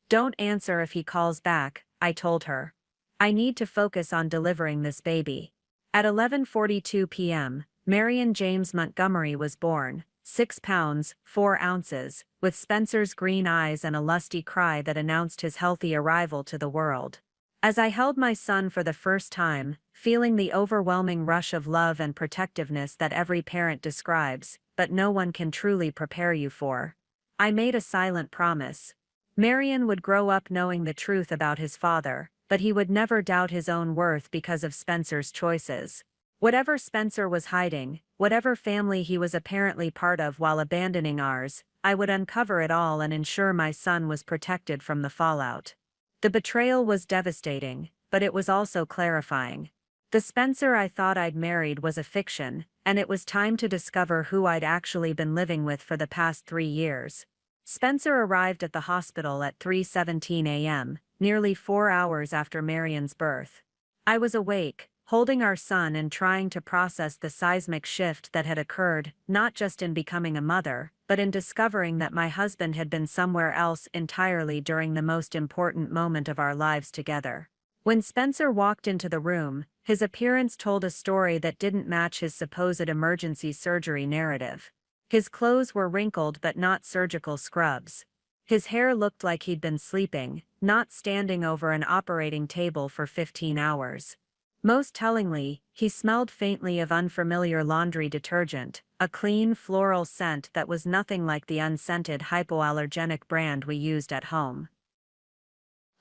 Don't answer if he calls back, I told her. I need to focus on delivering this baby. At 11:42 p.m., Marion James Montgomery was born, 6 pounds, 4 ounces, with Spencer's green eyes and a lusty cry that announced his healthy arrival to the world. As I held my son for the first time, feeling the overwhelming rush of love and protectiveness that every parent describes, but no one can truly prepare you for, I made a silent promise. Marion would grow up knowing the truth about his father, but he would never doubt his own worth because of Spencer's choices. Whatever Spencer was hiding, whatever family he was apparently part of while abandoning ours, I would uncover it all and ensure my son was protected from the fallout. The betrayal was devastating, but it was also clarifying. The Spencer I thought I'd married was a fiction, and it was time to discover who I'd actually been living with for the past 3 years. Spencer arrived at the hospital at 3:17 a.m., nearly 4 hours after Marion's birth. I was awake, holding our son and trying to process the seismic shift that had occurred, not just in becoming a mother, but in discovering that my husband had been somewhere else entirely during the most important moment of our lives together. When Spencer walked into the room, his appearance told a story that didn't match his supposed emergency surgery narrative. His clothes were wrinkled but not surgical scrubs. His hair looked like he'd been sleeping, not standing over an operating table for 15 hours. Most tellingly, he smelled faintly of unfamiliar laundry detergent, a clean floral scent that was nothing like the unscented hypoallergenic brand we used at home.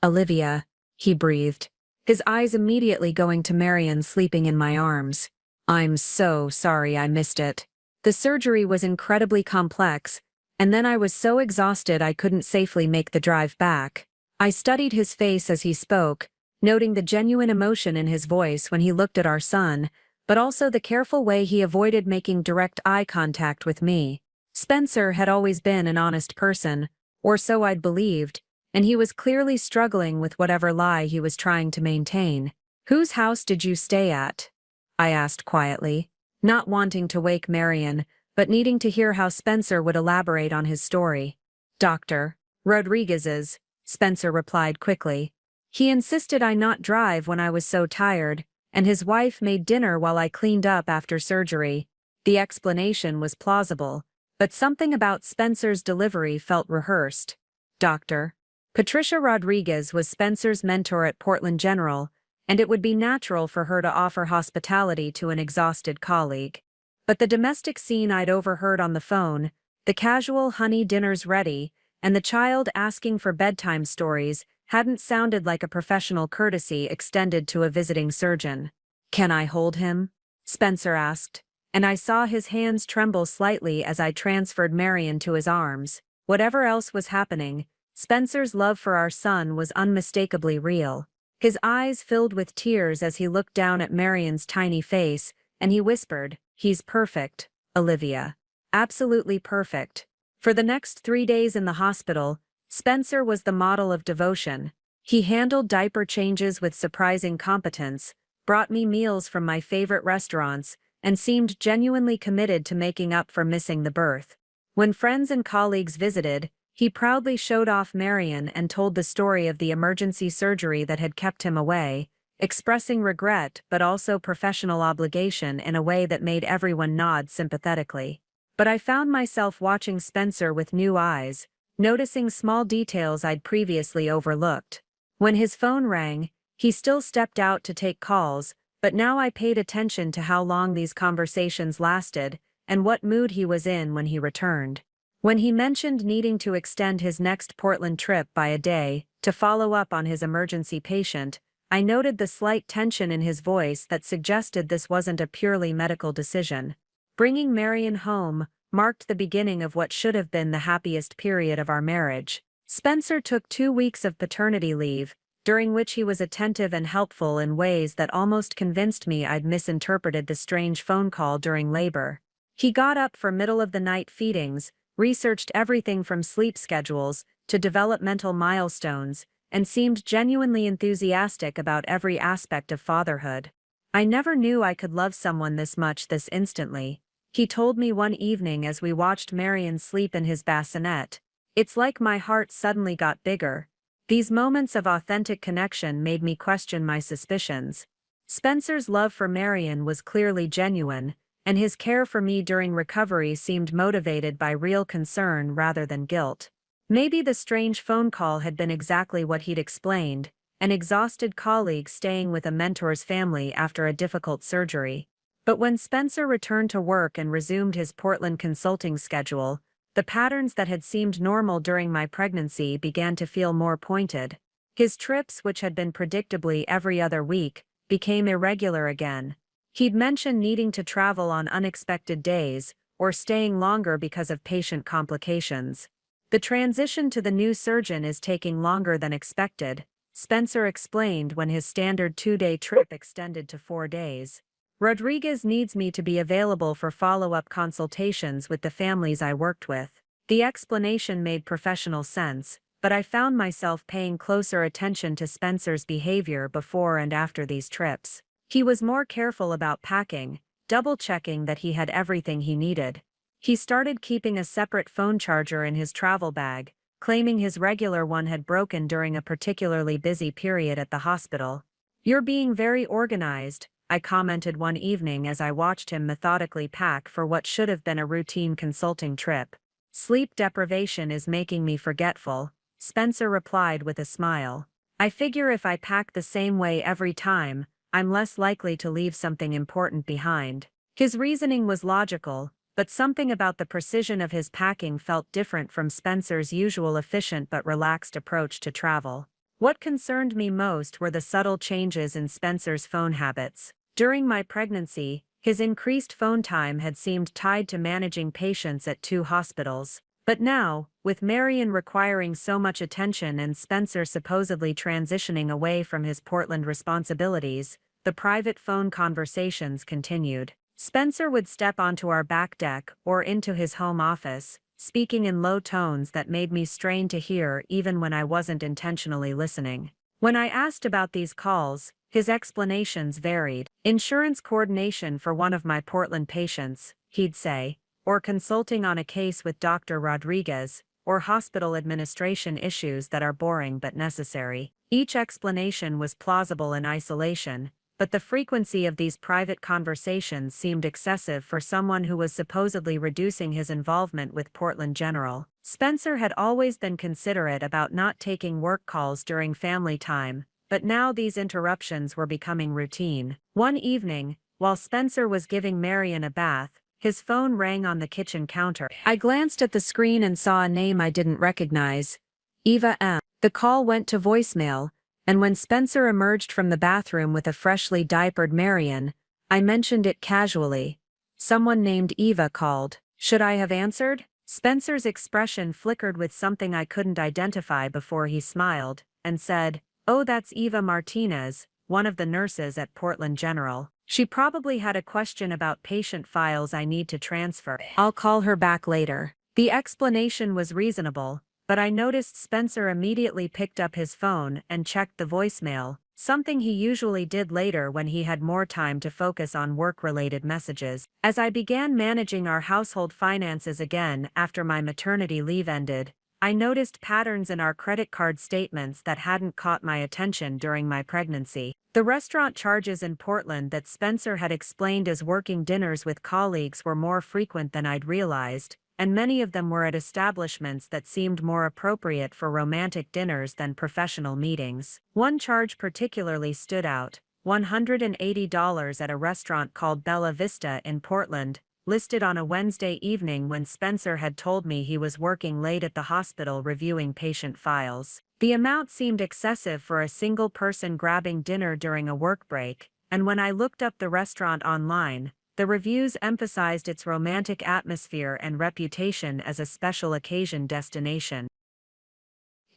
Olivia, he breathed, his eyes immediately going to Marion sleeping in my arms. I'm so sorry I missed it. The surgery was incredibly complex, and then I was so exhausted I couldn't safely make the drive back. I studied his face as he spoke, noting the genuine emotion in his voice when he looked at our son, but also the careful way he avoided making direct eye contact with me. Spencer had always been an honest person, or so I'd believed, and he was clearly struggling with whatever lie he was trying to maintain. Whose house did you stay at? I asked quietly, not wanting to wake Marion, but needing to hear how Spencer would elaborate on his story. Dr. Rodriguez's, Spencer replied quickly. He insisted I not drive when I was so tired, and his wife made dinner while I cleaned up after surgery. The explanation was plausible, but something about Spencer's delivery felt rehearsed. Dr. Patricia Rodriguez was Spencer's mentor at Portland General, and it would be natural for her to offer hospitality to an exhausted colleague. But the domestic scene I'd overheard on the phone, the casual honey dinner's ready, and the child asking for bedtime stories hadn't sounded like a professional courtesy extended to a visiting surgeon. Can I hold him? Spencer asked, and I saw his hands tremble slightly as I transferred Marion to his arms. Whatever else was happening, Spencer's love for our son was unmistakably real. His eyes filled with tears as he looked down at Marion's tiny face, and he whispered, "He's perfect, Olivia. Absolutely perfect." For the next 3 days in the hospital, Spencer was the model of devotion. He handled diaper changes with surprising competence, brought me meals from my favorite restaurants, and seemed genuinely committed to making up for missing the birth. When friends and colleagues visited, he proudly showed off Marion and told the story of the emergency surgery that had kept him away, expressing regret but also professional obligation in a way that made everyone nod sympathetically. But I found myself watching Spencer with new eyes, noticing small details I'd previously overlooked. When his phone rang, he still stepped out to take calls, but now I paid attention to how long these conversations lasted and what mood he was in when he returned. When he mentioned needing to extend his next Portland trip by a day to follow up on his emergency patient, I noted the slight tension in his voice that suggested this wasn't a purely medical decision. Bringing Marion home marked the beginning of what should have been the happiest period of our marriage. Spencer took 2 weeks of paternity leave, during which he was attentive and helpful in ways that almost convinced me I'd misinterpreted the strange phone call during labor. He got up for middle-of-the-night feedings, researched everything from sleep schedules to developmental milestones, and seemed genuinely enthusiastic about every aspect of fatherhood. I never knew I could love someone this much this instantly, he told me one evening as we watched Marion sleep in his bassinet. It's like my heart suddenly got bigger. These moments of authentic connection made me question my suspicions. Spencer's love for Marion was clearly genuine, and his care for me during recovery seemed motivated by real concern rather than guilt. Maybe the strange phone call had been exactly what he'd explained, an exhausted colleague staying with a mentor's family after a difficult surgery. But when Spencer returned to work and resumed his Portland consulting schedule, the patterns that had seemed normal during my pregnancy began to feel more pointed. His trips, which had been predictably every other week, became irregular again. He'd mentioned needing to travel on unexpected days, or staying longer because of patient complications. The transition to the new surgeon is taking longer than expected, Spencer explained when his standard 2-day trip extended to 4 days. Rodriguez needs me to be available for follow-up consultations with the families I worked with. The explanation made professional sense, but I found myself paying closer attention to Spencer's behavior before and after these trips. He was more careful about packing, double-checking that he had everything he needed. He started keeping a separate phone charger in his travel bag, claiming his regular one had broken during a particularly busy period at the hospital. "You're being very organized," I commented one evening as I watched him methodically pack for what should have been a routine consulting trip. "Sleep deprivation is making me forgetful," Spencer replied with a smile. "I figure if I pack the same way every time, I'm less likely to leave something important behind." His reasoning was logical, but something about the precision of his packing felt different from Spencer's usual efficient but relaxed approach to travel. What concerned me most were the subtle changes in Spencer's phone habits. During my pregnancy, his increased phone time had seemed tied to managing patients at 2 hospitals. But now, with Marion requiring so much attention and Spencer supposedly transitioning away from his Portland responsibilities, the private phone conversations continued. Spencer would step onto our back deck or into his home office, speaking in low tones that made me strain to hear even when I wasn't intentionally listening. When I asked about these calls, his explanations varied. "Insurance coordination for one of my Portland patients," he'd say, or consulting on a case with Dr. Rodriguez, or hospital administration issues that are boring but necessary. Each explanation was plausible in isolation, but the frequency of these private conversations seemed excessive for someone who was supposedly reducing his involvement with Portland General. Spencer had always been considerate about not taking work calls during family time, but now these interruptions were becoming routine. One evening, while Spencer was giving Marion a bath, his phone rang on the kitchen counter. I glanced at the screen and saw a name I didn't recognize. Eva M. The call went to voicemail, and when Spencer emerged from the bathroom with a freshly diapered Marion, I mentioned it casually. "Someone named Eva called. Should I have answered?" Spencer's expression flickered with something I couldn't identify before he smiled, and said, "Oh, that's Eva Martinez, one of the nurses at Portland General. She probably had a question about patient files I need to transfer. I'll call her back later." The explanation was reasonable, but I noticed Spencer immediately picked up his phone and checked the voicemail, something he usually did later when he had more time to focus on work-related messages. As I began managing our household finances again after my maternity leave ended, I noticed patterns in our credit card statements that hadn't caught my attention during my pregnancy. The restaurant charges in Portland that Spencer had explained as working dinners with colleagues were more frequent than I'd realized, and many of them were at establishments that seemed more appropriate for romantic dinners than professional meetings. One charge particularly stood out: $180 at a restaurant called Bella Vista in Portland, listed on a Wednesday evening when Spencer had told me he was working late at the hospital reviewing patient files. The amount seemed excessive for a single person grabbing dinner during a work break, and when I looked up the restaurant online, the reviews emphasized its romantic atmosphere and reputation as a special occasion destination.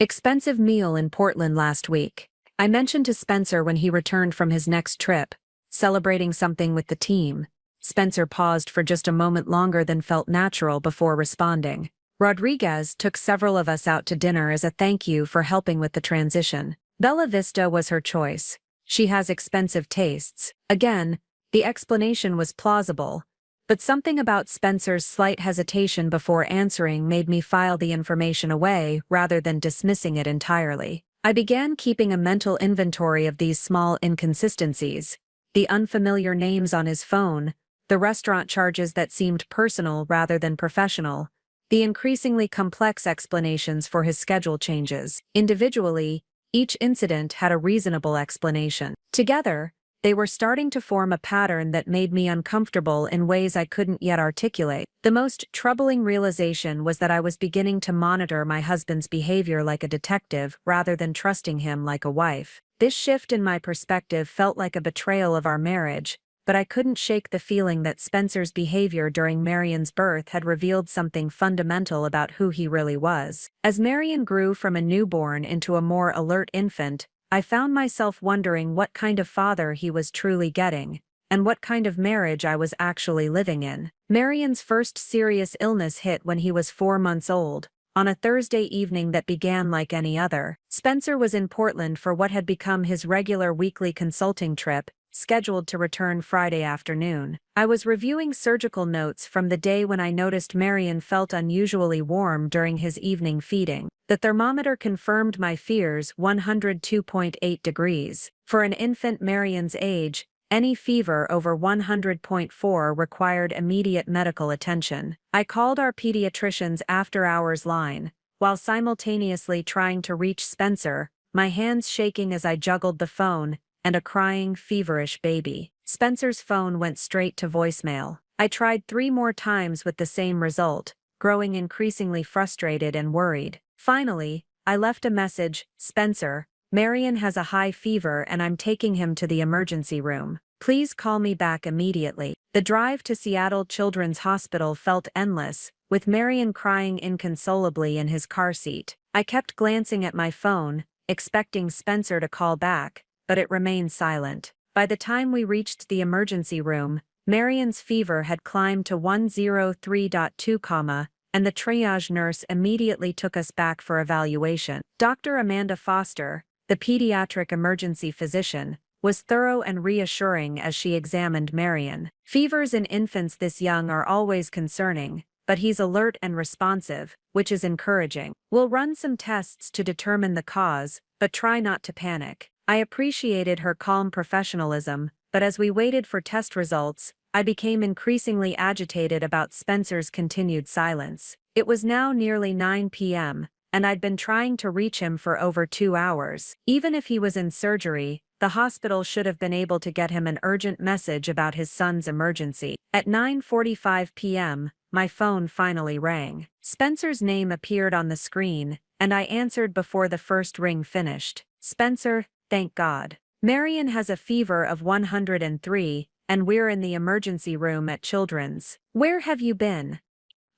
Expensive meal in Portland last week. I mentioned to Spencer when he returned from his next trip, celebrating something with the team. Spencer paused for just a moment longer than felt natural before responding. Rodriguez took several of us out to dinner as a thank you for helping with the transition. Bella Vista was her choice. She has expensive tastes. Again, the explanation was plausible, but something about Spencer's slight hesitation before answering made me file the information away rather than dismissing it entirely. I began keeping a mental inventory of these small inconsistencies: the unfamiliar names on his phone, the restaurant charges that seemed personal rather than professional, the increasingly complex explanations for his schedule changes. Individually, each incident had a reasonable explanation. Together, they were starting to form a pattern that made me uncomfortable in ways I couldn't yet articulate. The most troubling realization was that I was beginning to monitor my husband's behavior like a detective rather than trusting him like a wife. This shift in my perspective felt like a betrayal of our marriage, but I couldn't shake the feeling that Spencer's behavior during Marion's birth had revealed something fundamental about who he really was. As Marion grew from a newborn into a more alert infant, I found myself wondering what kind of father he was truly getting, and what kind of marriage I was actually living in. Marion's first serious illness hit when he was 4 months old, on a Thursday evening that began like any other. Spencer was in Portland for what had become his regular weekly consulting trip, scheduled to return Friday afternoon. I was reviewing surgical notes from the day when I noticed Marion felt unusually warm during his evening feeding. The thermometer confirmed my fears: 102.8 degrees. For an infant Marion's age, any fever over 100.4 required immediate medical attention. I called our pediatrician's after-hours line, while simultaneously trying to reach Spencer, my hands shaking as I juggled the phone and a crying, feverish baby. Spencer's phone went straight to voicemail. I tried 3 more times with the same result, growing increasingly frustrated and worried. Finally, I left a message: Spencer, Marion has a high fever and I'm taking him to the emergency room. Please call me back immediately. The drive to Seattle Children's Hospital felt endless, with Marion crying inconsolably in his car seat. I kept glancing at my phone, expecting Spencer to call back, but it remained silent. By the time we reached the emergency room, Marion's fever had climbed to 103.2, and the triage nurse immediately took us back for evaluation. Dr. Amanda Foster, the pediatric emergency physician, was thorough and reassuring as she examined Marion. Fevers in infants this young are always concerning, but he's alert and responsive, which is encouraging. We'll run some tests to determine the cause, but try not to panic. I appreciated her calm professionalism, but as we waited for test results, I became increasingly agitated about Spencer's continued silence. It was now nearly 9 p.m., and I'd been trying to reach him for over 2 hours. Even if he was in surgery, the hospital should have been able to get him an urgent message about his son's emergency. At 9:45 p.m., my phone finally rang. Spencer's name appeared on the screen, and I answered before the first ring finished. Spencer, thank God. Marion has a fever of 103, and we're in the emergency room at Children's. Where have you been?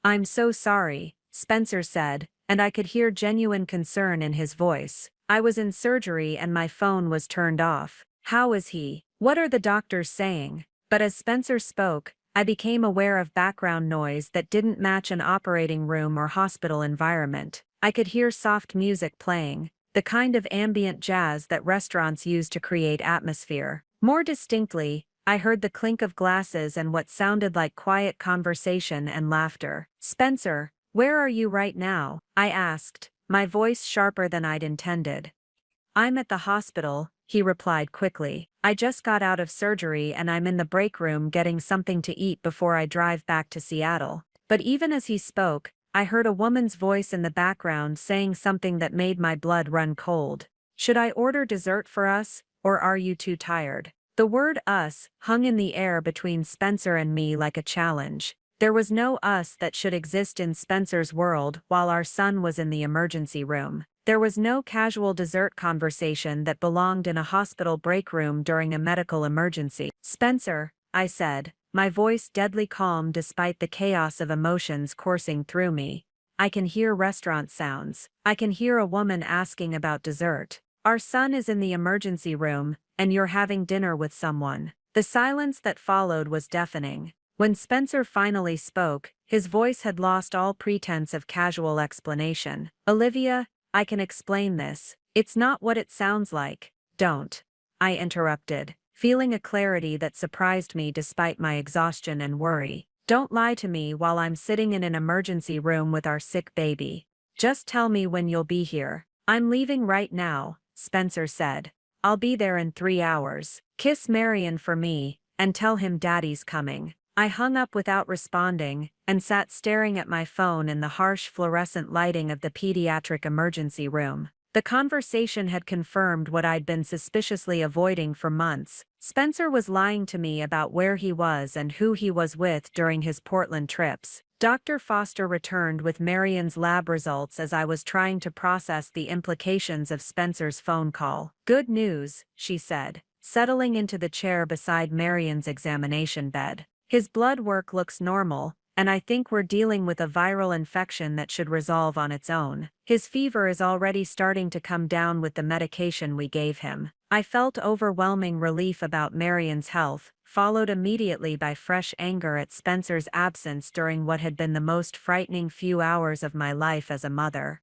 I'm so sorry, Spencer said, and I could hear genuine concern in his voice. I was in surgery and my phone was turned off. How is he? What are the doctors saying? But as Spencer spoke, I became aware of background noise that didn't match an operating room or hospital environment. I could hear soft music playing, the kind of ambient jazz that restaurants use to create atmosphere. More distinctly, I heard the clink of glasses and what sounded like quiet conversation and laughter. Spencer, "Where are you right now?" I asked, my voice sharper than I'd intended. "I'm at the hospital," he replied quickly. "I just got out of surgery and I'm in the break room getting something to eat before I drive back to Seattle." But even as he spoke, I heard a woman's voice in the background saying something that made my blood run cold. "Should I order dessert for us, or are you too tired?" The word us hung in the air between Spencer and me like a challenge. There was no us that should exist in Spencer's world while our son was in the emergency room. There was no casual dessert conversation that belonged in a hospital break room during a medical emergency. "Spencer," I said, my voice deadly calm despite the chaos of emotions coursing through me. "I can hear restaurant sounds. I can hear a woman asking about dessert. Our son is in the emergency room, and you're having dinner with someone." The silence that followed was deafening. When Spencer finally spoke, his voice had lost all pretense of casual explanation. "Olivia, I can explain this. It's not what it sounds like." "Don't," I interrupted, feeling a clarity that surprised me despite my exhaustion and worry. "Don't lie to me while I'm sitting in an emergency room with our sick baby. Just tell me when you'll be here." "I'm leaving right now," Spencer said. "I'll be there in 3 hours. Kiss Marion for me, and tell him Daddy's coming." I hung up without responding, and sat staring at my phone in the harsh fluorescent lighting of the pediatric emergency room. The conversation had confirmed what I'd been suspiciously avoiding for months. Spencer was lying to me about where he was and who he was with during his Portland trips. Dr. Foster returned with Marion's lab results as I was trying to process the implications of Spencer's phone call. "Good news," she said, settling into the chair beside Marion's examination bed. "His blood work looks normal, and I think we're dealing with a viral infection that should resolve on its own. His fever is already starting to come down with the medication we gave him." I felt overwhelming relief about Marion's health, followed immediately by fresh anger at Spencer's absence during what had been the most frightening few hours of my life as a mother.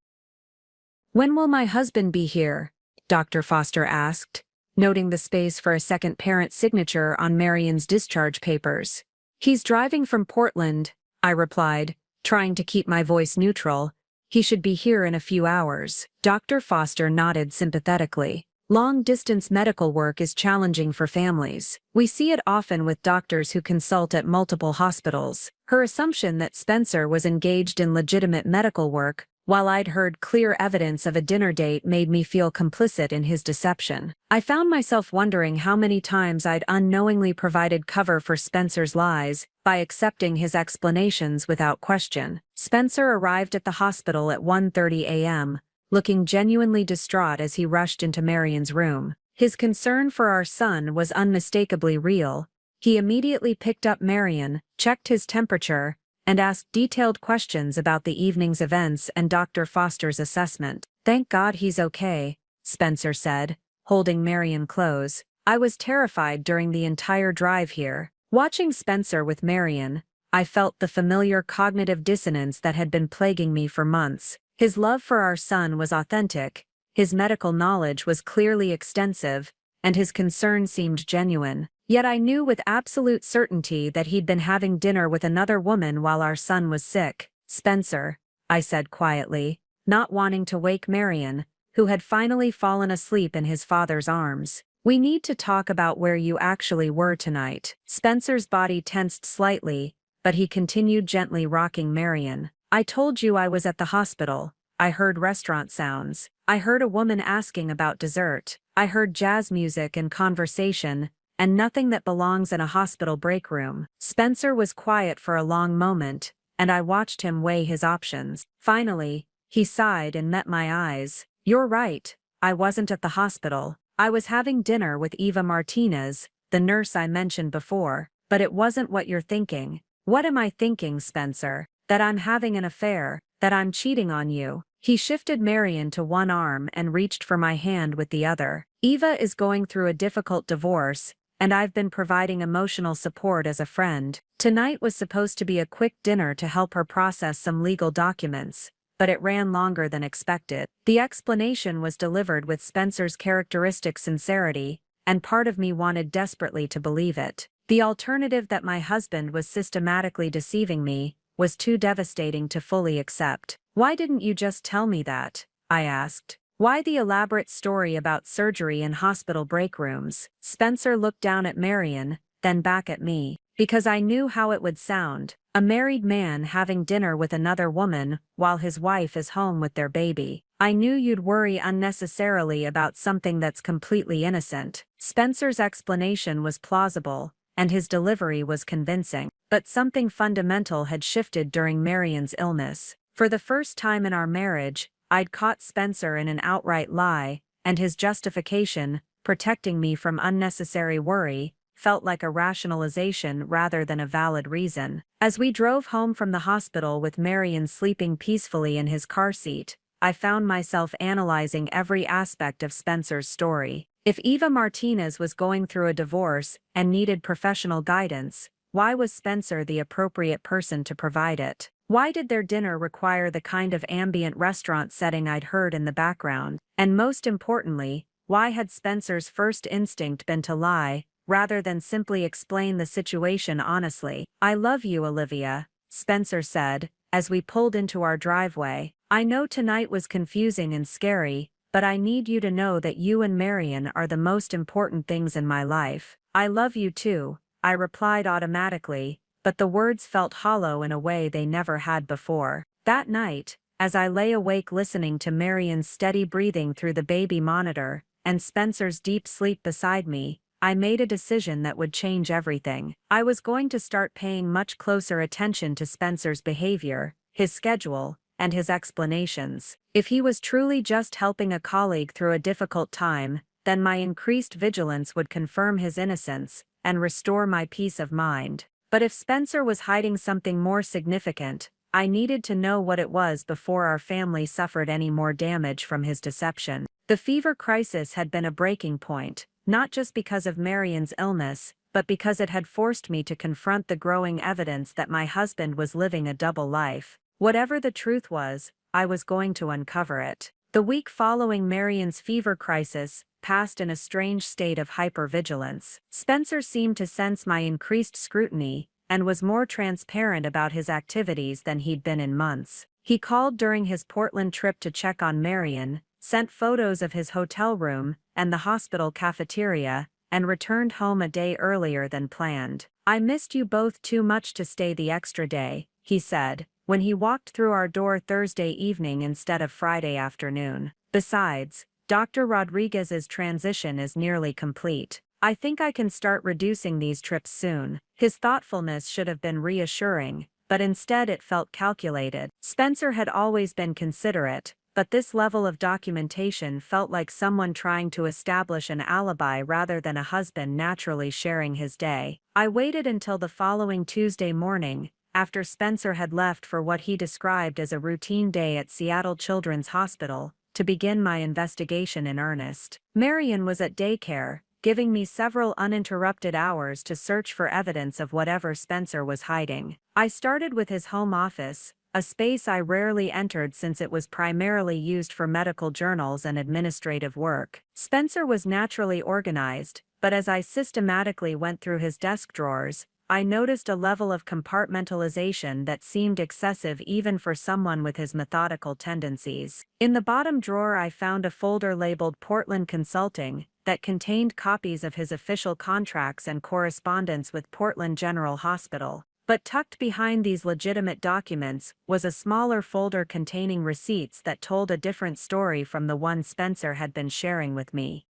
"When will my husband be here?" Dr. Foster asked, noting the space for a second parent signature on Marion's discharge papers. "He's driving from Portland," I replied, trying to keep my voice neutral. "He should be here in a few hours." Dr. Foster nodded sympathetically. "Long-distance medical work is challenging for families. We see it often with doctors who consult at multiple hospitals." Her assumption that Spencer was engaged in legitimate medical work, while I'd heard clear evidence of a dinner date, made me feel complicit in his deception. I found myself wondering how many times I'd unknowingly provided cover for Spencer's lies by accepting his explanations without question. Spencer arrived at the hospital at 1:30 a.m., looking genuinely distraught as he rushed into Marion's room. His concern for our son was unmistakably real. He immediately picked up Marion, checked his temperature, and asked detailed questions about the evening's events and Dr. Foster's assessment. "Thank God he's okay," Spencer said, holding Marion close. "I was terrified during the entire drive here." Watching Spencer with Marion, I felt the familiar cognitive dissonance that had been plaguing me for months. His love for our son was authentic, his medical knowledge was clearly extensive, and his concern seemed genuine. Yet I knew with absolute certainty that he'd been having dinner with another woman while our son was sick. "Spencer," I said quietly, not wanting to wake Marion, who had finally fallen asleep in his father's arms. "We need to talk about where you actually were tonight." Spencer's body tensed slightly, but he continued gently rocking Marion. "I told you I was at the hospital. I heard restaurant sounds. I heard a woman asking about dessert. I heard jazz music and conversation, and nothing that belongs in a hospital break room." Spencer was quiet for a long moment, and I watched him weigh his options. Finally, he sighed and met my eyes. "You're right, I wasn't at the hospital. I was having dinner with Eva Martinez, the nurse I mentioned before, but it wasn't what you're thinking." "What am I thinking, Spencer?" "That I'm having an affair, that I'm cheating on you." He shifted Marion to one arm and reached for my hand with the other. "Eva is going through a difficult divorce, and I've been providing emotional support as a friend. Tonight was supposed to be a quick dinner to help her process some legal documents, but it ran longer than expected." The explanation was delivered with Spencer's characteristic sincerity, and part of me wanted desperately to believe it. The alternative, that my husband was systematically deceiving me, was too devastating to fully accept. "Why didn't you just tell me that?" I asked. "Why the elaborate story about surgery and hospital break rooms?" Spencer looked down at Marion, then back at me. "Because I knew how it would sound. A married man having dinner with another woman while his wife is home with their baby. I knew you'd worry unnecessarily about something that's completely innocent." Spencer's explanation was plausible, and his delivery was convincing. But something fundamental had shifted during Marion's illness. For the first time in our marriage, I'd caught Spencer in an outright lie, and his justification, protecting me from unnecessary worry, felt like a rationalization rather than a valid reason. As we drove home from the hospital with Marion sleeping peacefully in his car seat, I found myself analyzing every aspect of Spencer's story. If Eva Martinez was going through a divorce and needed professional guidance, why was Spencer the appropriate person to provide it? Why did their dinner require the kind of ambient restaurant setting I'd heard in the background? And most importantly, why had Spencer's first instinct been to lie, rather than simply explain the situation honestly? "I love you, Olivia," Spencer said, as we pulled into our driveway. "I know tonight was confusing and scary, but I need you to know that you and Marion are the most important things in my life." "I love you too," I replied automatically, but the words felt hollow in a way they never had before. That night, as I lay awake listening to Marion's steady breathing through the baby monitor, and Spencer's deep sleep beside me, I made a decision that would change everything. I was going to start paying much closer attention to Spencer's behavior, his schedule, and his explanations. If he was truly just helping a colleague through a difficult time, then my increased vigilance would confirm his innocence and restore my peace of mind. But if Spencer was hiding something more significant, I needed to know what it was before our family suffered any more damage from his deception. The fever crisis had been a breaking point, not just because of Marion's illness, but because it had forced me to confront the growing evidence that my husband was living a double life. Whatever the truth was, I was going to uncover it. The week following Marion's fever crisis passed in a strange state of hypervigilance. Spencer seemed to sense my increased scrutiny and was more transparent about his activities than he'd been in months. He called during his Portland trip to check on Marion, sent photos of his hotel room and the hospital cafeteria, and returned home a day earlier than planned. "I missed you both too much to stay the extra day," he said, when he walked through our door Thursday evening instead of Friday afternoon. "Besides, Dr. Rodriguez's transition is nearly complete. I think I can start reducing these trips soon." His thoughtfulness should have been reassuring, but instead it felt calculated. Spencer had always been considerate, but this level of documentation felt like someone trying to establish an alibi rather than a husband naturally sharing his day. I waited until the following Tuesday morning, after Spencer had left for what he described as a routine day at Seattle Children's Hospital, to begin my investigation in earnest. Marion was at daycare, giving me several uninterrupted hours to search for evidence of whatever Spencer was hiding. I started with his home office, a space I rarely entered since it was primarily used for medical journals and administrative work. Spencer was naturally organized, but as I systematically went through his desk drawers, I noticed a level of compartmentalization that seemed excessive even for someone with his methodical tendencies. In the bottom drawer I found a folder labeled Portland Consulting that contained copies of his official contracts and correspondence with Portland General Hospital. But tucked behind these legitimate documents was a smaller folder containing receipts that told a different story from the one Spencer had been sharing with me.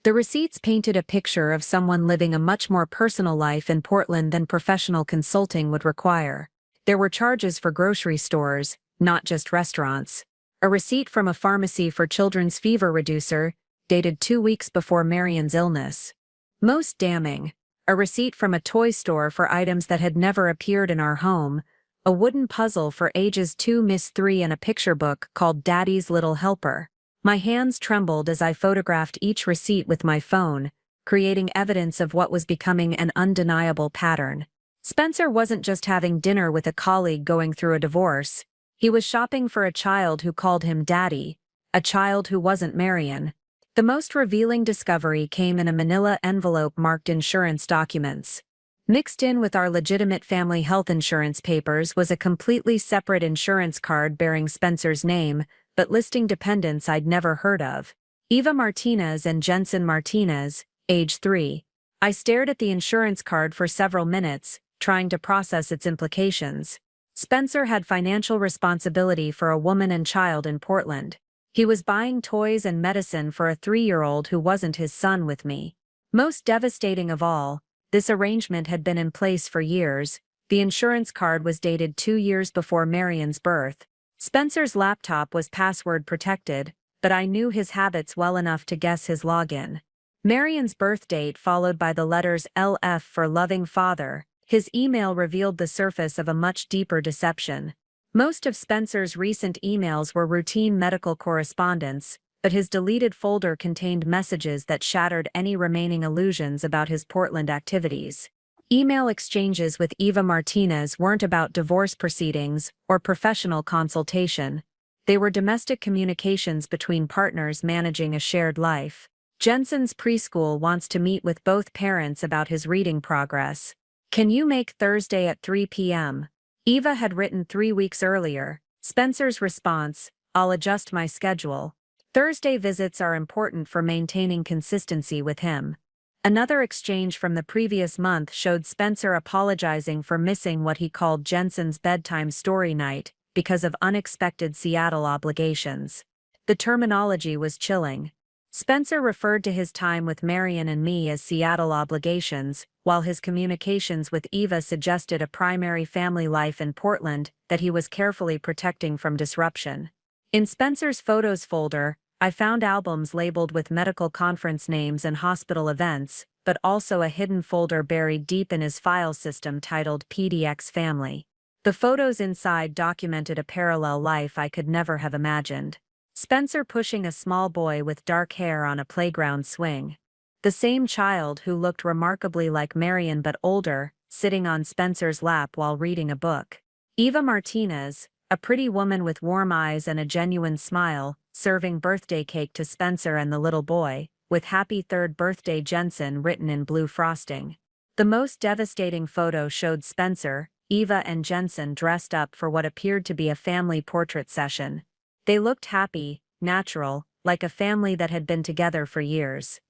The receipts painted a picture of someone living a much more personal life in Portland than professional consulting would require. There were charges for grocery stores, not just restaurants. A receipt from a pharmacy for children's fever reducer, dated 2 weeks before Marion's illness. Most damning, a receipt from a toy store for items that had never appeared in our home, a wooden puzzle for ages 2–3 and a picture book called Daddy's Little Helper. My hands trembled as I photographed each receipt with my phone, creating evidence of what was becoming an undeniable pattern. Spencer wasn't just having dinner with a colleague going through a divorce. He was shopping for a child who called him Daddy, a child who wasn't Marion. The most revealing discovery came in a manila envelope marked insurance documents. Mixed in with our legitimate family health insurance papers was a completely separate insurance card bearing Spencer's name, but listing dependents I'd never heard of. Eva Martinez and Jensen Martinez, age 3. I stared at the insurance card for several minutes, trying to process its implications. Spencer had financial responsibility for a woman and child in Portland. He was buying toys and medicine for a 3-year-old who wasn't his son with me. Most devastating of all, this arrangement had been in place for years. The insurance card was dated 2 years before Marion's birth. Spencer's laptop was password protected, but I knew his habits well enough to guess his login. Marion's birth date followed by the letters LF for loving father. His email revealed the surface of a much deeper deception. Most of Spencer's recent emails were routine medical correspondence, but his deleted folder contained messages that shattered any remaining illusions about his Portland activities. Email exchanges with Eva Martinez weren't about divorce proceedings or professional consultation. They were domestic communications between partners managing a shared life. Jensen's preschool wants to meet with both parents about his reading progress. Can you make Thursday at 3 p.m.? Eva had written 3 weeks earlier. Spencer's response, I'll adjust my schedule. Thursday visits are important for maintaining consistency with him. Another exchange from the previous month showed Spencer apologizing for missing what he called Jensen's bedtime story night because of unexpected Seattle obligations. The terminology was chilling. Spencer referred to his time with Marion and me as Seattle obligations, while his communications with Eva suggested a primary family life in Portland that he was carefully protecting from disruption. In Spencer's photos folder, I found albums labeled with medical conference names and hospital events, but also a hidden folder buried deep in his file system titled PDX Family. The photos inside documented a parallel life I could never have imagined. Spencer pushing a small boy with dark hair on a playground swing. The same child who looked remarkably like Marion but older, sitting on Spencer's lap while reading a book. Eva Martinez, a pretty woman with warm eyes and a genuine smile, serving birthday cake to Spencer and the little boy, with Happy 3rd Birthday Jensen written in blue frosting. The most devastating photo showed Spencer, Eva and Jensen dressed up for what appeared to be a family portrait session. They looked happy, natural, like a family that had been together for years.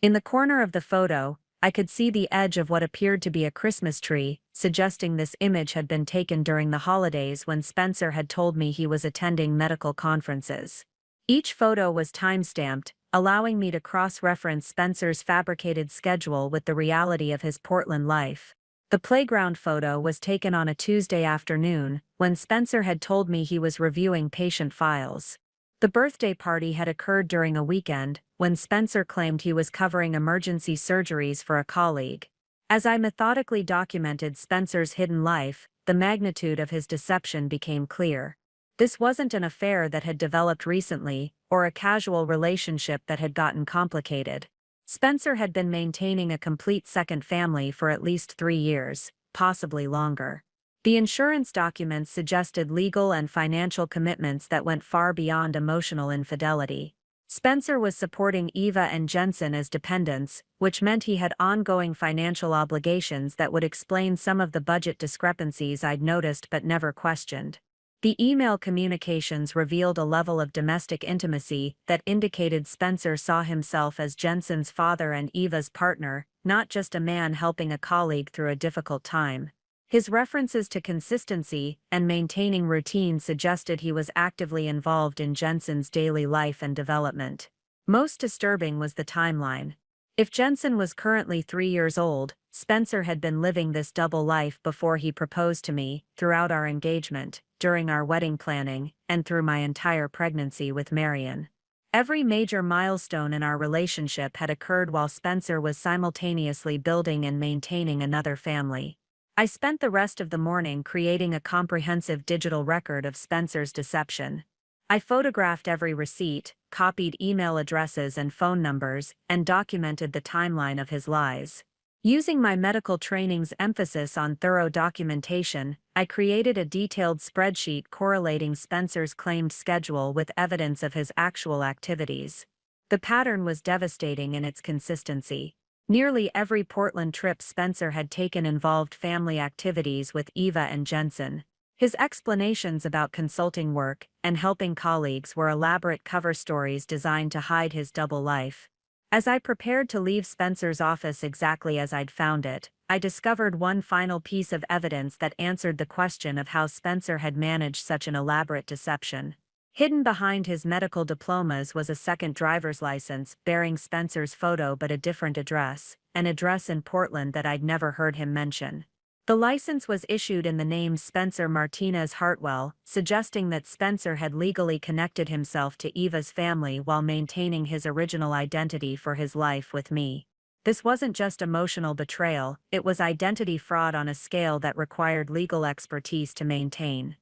In the corner of the photo, I could see the edge of what appeared to be a Christmas tree, suggesting this image had been taken during the holidays when Spencer had told me he was attending medical conferences. Each photo was time-stamped, allowing me to cross-reference Spencer's fabricated schedule with the reality of his Portland life. The playground photo was taken on a Tuesday afternoon, when Spencer had told me he was reviewing patient files. The birthday party had occurred during a weekend, when Spencer claimed he was covering emergency surgeries for a colleague. As I methodically documented Spencer's hidden life, the magnitude of his deception became clear. This wasn't an affair that had developed recently, or a casual relationship that had gotten complicated. Spencer had been maintaining a complete second family for at least 3 years, possibly longer. The insurance documents suggested legal and financial commitments that went far beyond emotional infidelity. Spencer was supporting Eva and Jensen as dependents, which meant he had ongoing financial obligations that would explain some of the budget discrepancies I'd noticed but never questioned. The email communications revealed a level of domestic intimacy that indicated Spencer saw himself as Jensen's father and Eva's partner, not just a man helping a colleague through a difficult time. His references to consistency and maintaining routine suggested he was actively involved in Jensen's daily life and development. Most disturbing was the timeline. If Jensen was currently 3 years old, Spencer had been living this double life before he proposed to me, throughout our engagement, during our wedding planning, and through my entire pregnancy with Marion. Every major milestone in our relationship had occurred while Spencer was simultaneously building and maintaining another family. I spent the rest of the morning creating a comprehensive digital record of Spencer's deception. I photographed every receipt, copied email addresses and phone numbers, and documented the timeline of his lies. Using my medical training's emphasis on thorough documentation, I created a detailed spreadsheet correlating Spencer's claimed schedule with evidence of his actual activities. The pattern was devastating in its consistency. Nearly every Portland trip Spencer had taken involved family activities with Eva and Jensen. His explanations about consulting work and helping colleagues were elaborate cover stories designed to hide his double life. As I prepared to leave Spencer's office exactly as I'd found it, I discovered one final piece of evidence that answered the question of how Spencer had managed such an elaborate deception. Hidden behind his medical diplomas was a second driver's license bearing Spencer's photo but a different address, an address in Portland that I'd never heard him mention. The license was issued in the name Spencer Martinez Hartwell, suggesting that Spencer had legally connected himself to Eva's family while maintaining his original identity for his life with me. This wasn't just emotional betrayal, it was identity fraud on a scale that required legal expertise to maintain.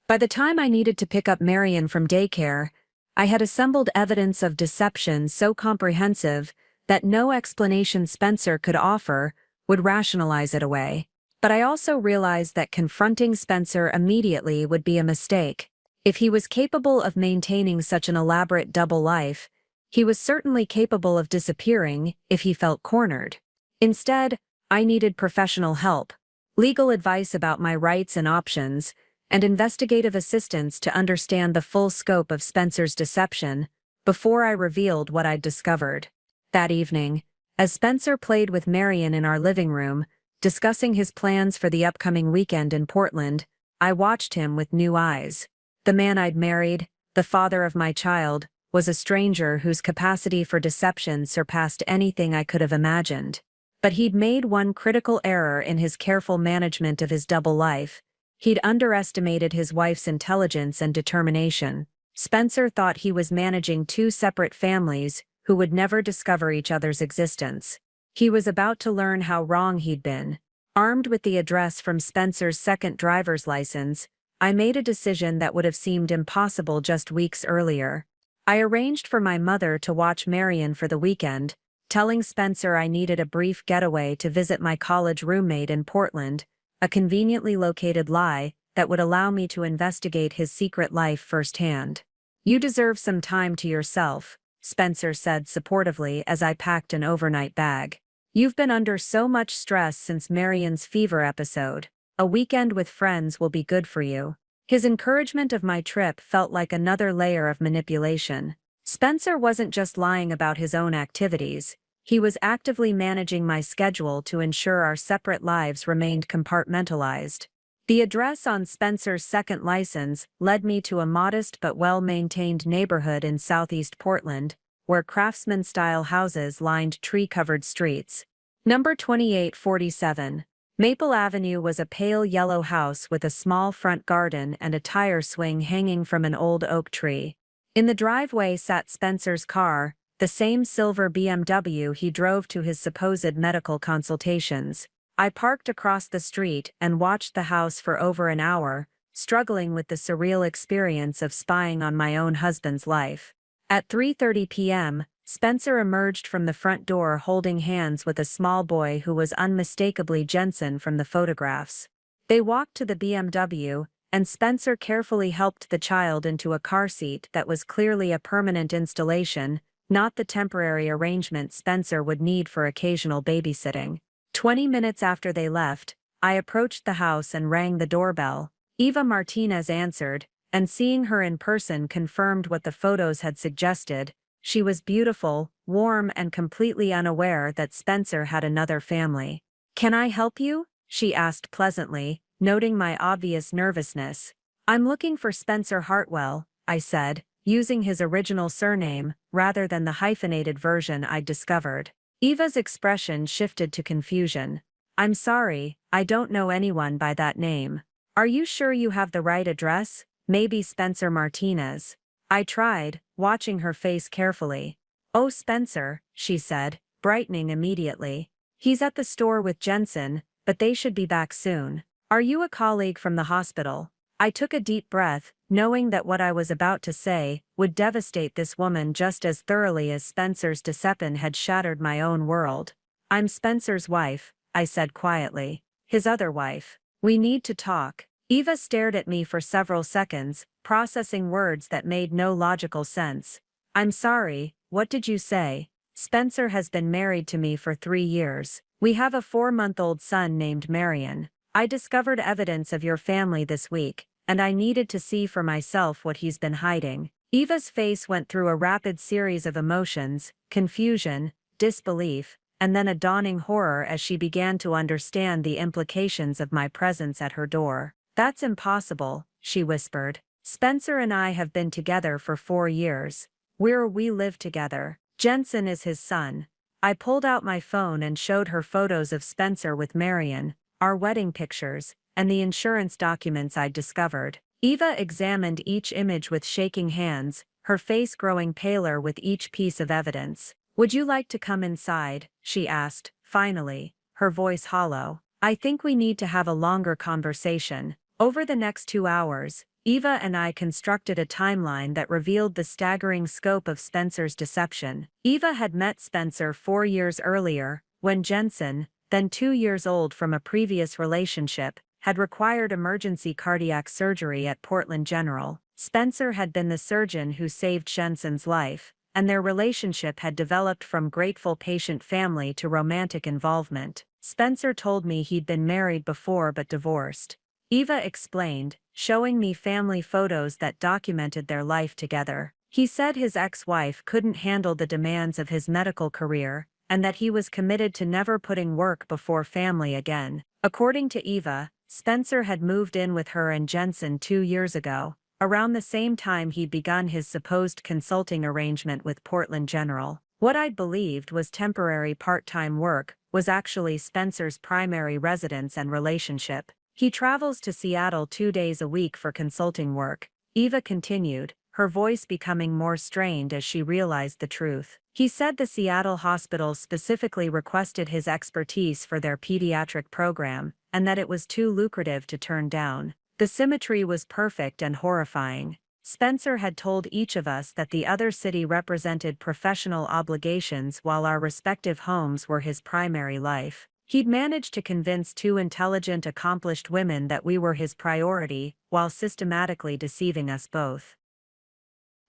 By the time I needed to pick up Marion from daycare, I had assembled evidence of deception so comprehensive that no explanation Spencer could offer would rationalize it away. But I also realized that confronting Spencer immediately would be a mistake. If he was capable of maintaining such an elaborate double life, he was certainly capable of disappearing if he felt cornered. Instead, I needed professional help, legal advice about my rights and options, and investigative assistance to understand the full scope of Spencer's deception before I revealed what I'd discovered. That evening, as Spencer played with Marion in our living room, discussing his plans for the upcoming weekend in Portland, I watched him with new eyes. The man I'd married, the father of my child, was a stranger whose capacity for deception surpassed anything I could have imagined. But he'd made one critical error in his careful management of his double life. He'd underestimated his wife's intelligence and determination. Spencer thought he was managing two separate families who would never discover each other's existence. He was about to learn how wrong he'd been. Armed with the address from Spencer's second driver's license, I made a decision that would have seemed impossible just weeks earlier. I arranged for my mother to watch Marion for the weekend, telling Spencer I needed a brief getaway to visit my college roommate in Portland, a conveniently located lie that would allow me to investigate his secret life firsthand. "You deserve some time to yourself," Spencer said supportively as I packed an overnight bag. "You've been under so much stress since Marion's fever episode. A weekend with friends will be good for you." His encouragement of my trip felt like another layer of manipulation. Spencer wasn't just lying about his own activities. He was actively managing my schedule to ensure our separate lives remained compartmentalized. The address on Spencer's second license led me to a modest but well-maintained neighborhood in southeast Portland, where craftsman-style houses lined tree-covered streets. Number 2847. Maple Avenue was a pale yellow house with a small front garden and a tire swing hanging from an old oak tree. In the driveway sat Spencer's car, the same silver BMW he drove to his supposed medical consultations. I parked across the street and watched the house for over an hour, struggling with the surreal experience of spying on my own husband's life. At 3:30 p.m., Spencer emerged from the front door holding hands with a small boy who was unmistakably Jensen from the photographs. They walked to the BMW, and Spencer carefully helped the child into a car seat that was clearly a permanent installation, not the temporary arrangement Spencer would need for occasional babysitting. 20 minutes after they left, I approached the house and rang the doorbell. Eva Martinez answered, and seeing her in person confirmed what the photos had suggested. She was beautiful, warm, and completely unaware that Spencer had another family. "Can I help you?" she asked pleasantly, noting my obvious nervousness. "I'm looking for Spencer Hartwell," I said, using his original surname, rather than the hyphenated version I'd discovered. Eva's expression shifted to confusion. "I'm sorry, I don't know anyone by that name. Are you sure you have the right address? Maybe Spencer Martinez." I tried, watching her face carefully. "Oh, Spencer," she said, brightening immediately. "He's at the store with Jensen, but they should be back soon. Are you a colleague from the hospital?" I took a deep breath, knowing that what I was about to say would devastate this woman just as thoroughly as Spencer's deception had shattered my own world. "I'm Spencer's wife," I said quietly. "His other wife. We need to talk." Eva stared at me for several seconds, processing words that made no logical sense. "I'm sorry, what did you say?" Spencer has been married to me for 3 years. We have a 4-month-old son named Marion. I discovered evidence of your family this week, and I needed to see for myself what he's been hiding. Eva's face went through a rapid series of emotions, confusion, disbelief, and then a dawning horror as she began to understand the implications of my presence at her door. "That's impossible," she whispered. "Spencer and I have been together for 4 years. We live together. Jensen is his son." I pulled out my phone and showed her photos of Spencer with Marion, our wedding pictures, and the insurance documents I'd discovered. Eva examined each image with shaking hands, her face growing paler with each piece of evidence. "Would you like to come inside?" she asked, finally, her voice hollow. "I think we need to have a longer conversation." Over the next 2 hours, Eva and I constructed a timeline that revealed the staggering scope of Spencer's deception. Eva had met Spencer 4 years earlier, when Jensen, then 2 years old from a previous relationship, had required emergency cardiac surgery at Portland General. Spencer had been the surgeon who saved Jensen's life, and their relationship had developed from grateful patient family to romantic involvement. Spencer told me he'd been married before but divorced. Eva explained, showing me family photos that documented their life together. He said his ex-wife couldn't handle the demands of his medical career, and that he was committed to never putting work before family again. According to Eva, Spencer had moved in with her and Jensen 2 years ago, around the same time he'd begun his supposed consulting arrangement with Portland General. What I'd believed was temporary part-time work was actually Spencer's primary residence and relationship. "He travels to Seattle 2 days a week for consulting work," Eva continued, her voice becoming more strained as she realized the truth. "He said the Seattle hospitals specifically requested his expertise for their pediatric program, and that it was too lucrative to turn down. The symmetry was perfect and horrifying. Spencer had told each of us that the other city represented professional obligations while our respective homes were his primary life. He'd managed to convince 2 intelligent, accomplished women that we were his priority, while systematically deceiving us both."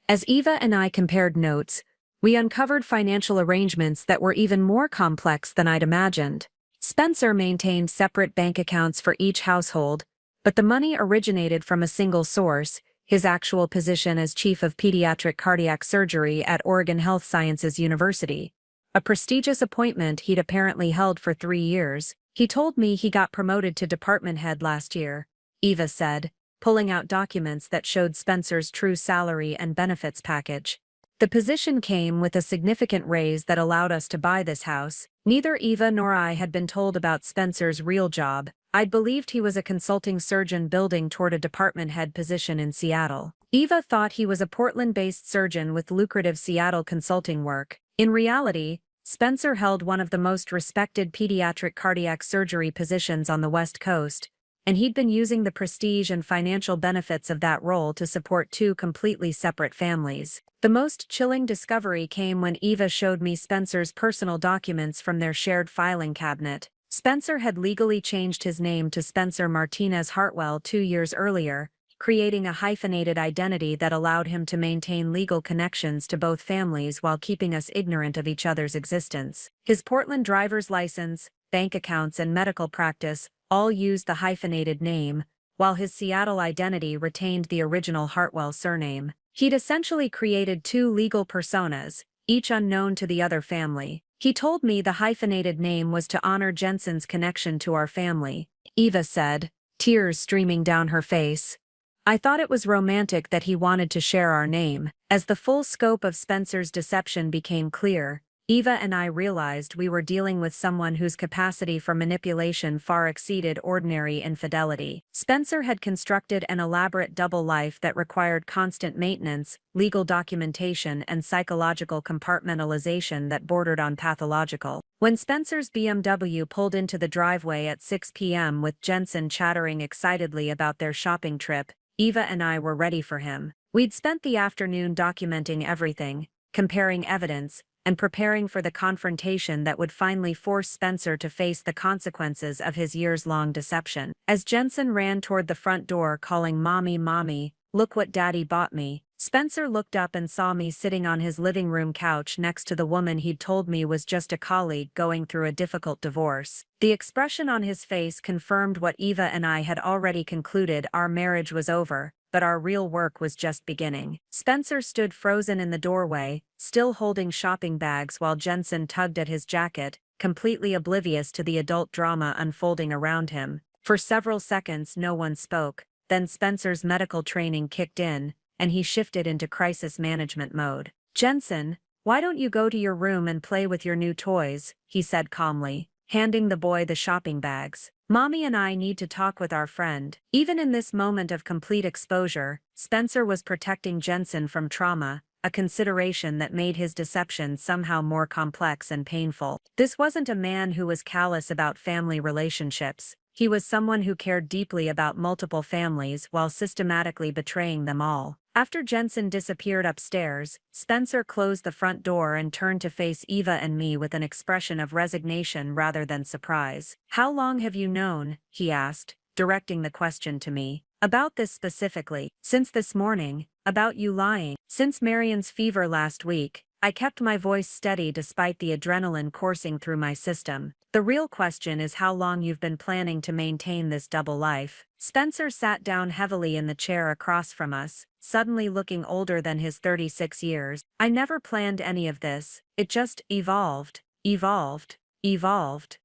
As Eva and I compared notes, we uncovered financial arrangements that were even more complex than I'd imagined. Spencer maintained separate bank accounts for each household, but the money originated from a single source, his actual position as chief of pediatric cardiac surgery at Oregon Health Sciences University. A prestigious appointment he'd apparently held for 3 years. "He told me he got promoted to department head last year," Eva said, pulling out documents that showed Spencer's true salary and benefits package. "The position came with a significant raise that allowed us to buy this house." Neither Eva nor I had been told about Spencer's real job. I'd believed he was a consulting surgeon building toward a department head position in Seattle. Eva thought he was a Portland-based surgeon with lucrative Seattle consulting work. In reality, Spencer held one of the most respected pediatric cardiac surgery positions on the West Coast, and he'd been using the prestige and financial benefits of that role to support 2 completely separate families. The most chilling discovery came when Eva showed me Spencer's personal documents from their shared filing cabinet. Spencer had legally changed his name to Spencer Martinez Hartwell 2 years earlier, creating a hyphenated identity that allowed him to maintain legal connections to both families while keeping us ignorant of each other's existence. His Portland driver's license, bank accounts, and medical practice all used the hyphenated name, while his Seattle identity retained the original Hartwell surname. He'd essentially created 2 legal personas, each unknown to the other family. "He told me the hyphenated name was to honor Jensen's connection to our family," Eva said, tears streaming down her face. "I thought it was romantic that he wanted to share our name." As the full scope of Spencer's deception became clear, Eva and I realized we were dealing with someone whose capacity for manipulation far exceeded ordinary infidelity. Spencer had constructed an elaborate double life that required constant maintenance, legal documentation, and psychological compartmentalization that bordered on pathological. When Spencer's BMW pulled into the driveway at 6 p.m. with Jensen chattering excitedly about their shopping trip, Eva and I were ready for him. We'd spent the afternoon documenting everything, comparing evidence, and preparing for the confrontation that would finally force Spencer to face the consequences of his years-long deception. As Jensen ran toward the front door calling, "Mommy, Mommy, look what Daddy bought me," Spencer looked up and saw me sitting on his living room couch next to the woman he'd told me was just a colleague going through a difficult divorce. The expression on his face confirmed what Eva and I had already concluded: our marriage was over, but our real work was just beginning. Spencer stood frozen in the doorway, still holding shopping bags while Jensen tugged at his jacket, completely oblivious to the adult drama unfolding around him. For several seconds no one spoke, then Spencer's medical training kicked in, and he shifted into crisis management mode. "Jensen, why don't you go to your room and play with your new toys?" he said calmly, handing the boy the shopping bags. "Mommy and I need to talk with our friend." Even in this moment of complete exposure, Spencer was protecting Jensen from trauma, a consideration that made his deception somehow more complex and painful. This wasn't a man who was callous about family relationships. He was someone who cared deeply about multiple families while systematically betraying them all. After Jensen disappeared upstairs, Spencer closed the front door and turned to face Eva and me with an expression of resignation rather than surprise. "How long have you known?" he asked, directing the question to me. "About this specifically?" "Since this morning. About you lying." "Since Marion's fever last week." I kept my voice steady despite the adrenaline coursing through my system. "The real question is how long you've been planning to maintain this double life." Spencer sat down heavily in the chair across from us, suddenly looking older than his 36 years. "I never planned any of this. It just evolved. Evolved.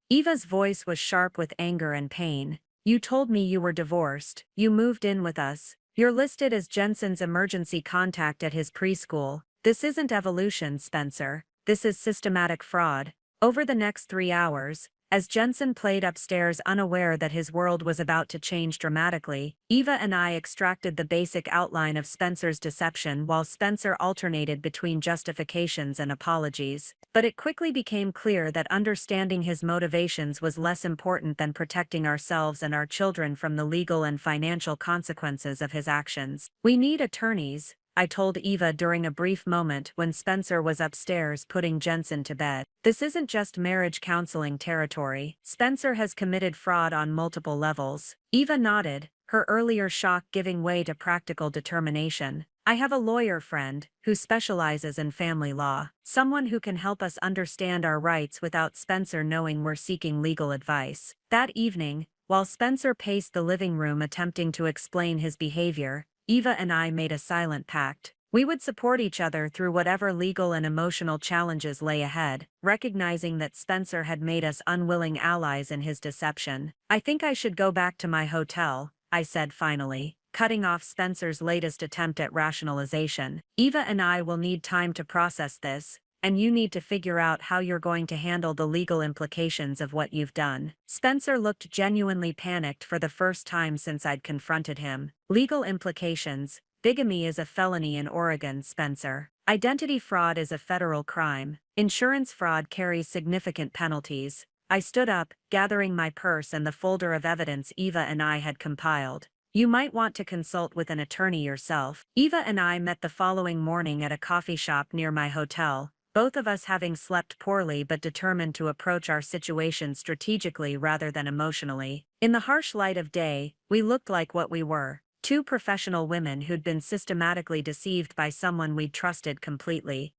Eva's voice was sharp with anger and pain. "You told me you were divorced. You moved in with us. You're listed as Jensen's emergency contact at his preschool. This isn't evolution, Spencer. This is systematic fraud." Over the next 3 hours, as Jensen played upstairs unaware that his world was about to change dramatically, Eva and I extracted the basic outline of Spencer's deception while Spencer alternated between justifications and apologies. But it quickly became clear that understanding his motivations was less important than protecting ourselves and our children from the legal and financial consequences of his actions. "We need attorneys," I told Eva during a brief moment when Spencer was upstairs putting Jensen to bed. "This isn't just marriage counseling territory. Spencer has committed fraud on multiple levels." Eva nodded, her earlier shock giving way to practical determination. "I have a lawyer friend who specializes in family law, someone who can help us understand our rights without Spencer knowing we're seeking legal advice." That evening, while Spencer paced the living room attempting to explain his behavior, Eva and I made a silent pact. We would support each other through whatever legal and emotional challenges lay ahead, recognizing that Spencer had made us unwilling allies in his deception. "I think I should go back to my hotel," I said finally, cutting off Spencer's latest attempt at rationalization. "Eva and I will need time to process this, and you need to figure out how you're going to handle the legal implications of what you've done." Spencer looked genuinely panicked for the first time since I'd confronted him. "Legal implications? Bigamy is a felony in Oregon, Spencer. Identity fraud is a federal crime. Insurance fraud carries significant penalties." I stood up, gathering my purse and the folder of evidence Eva and I had compiled. "You might want to consult with an attorney yourself." Eva and I met the following morning at a coffee shop near my hotel, both of us having slept poorly but determined to approach our situation strategically rather than emotionally. In the harsh light of day, we looked like what we were: two professional women who'd been systematically deceived by someone we'd trusted completely.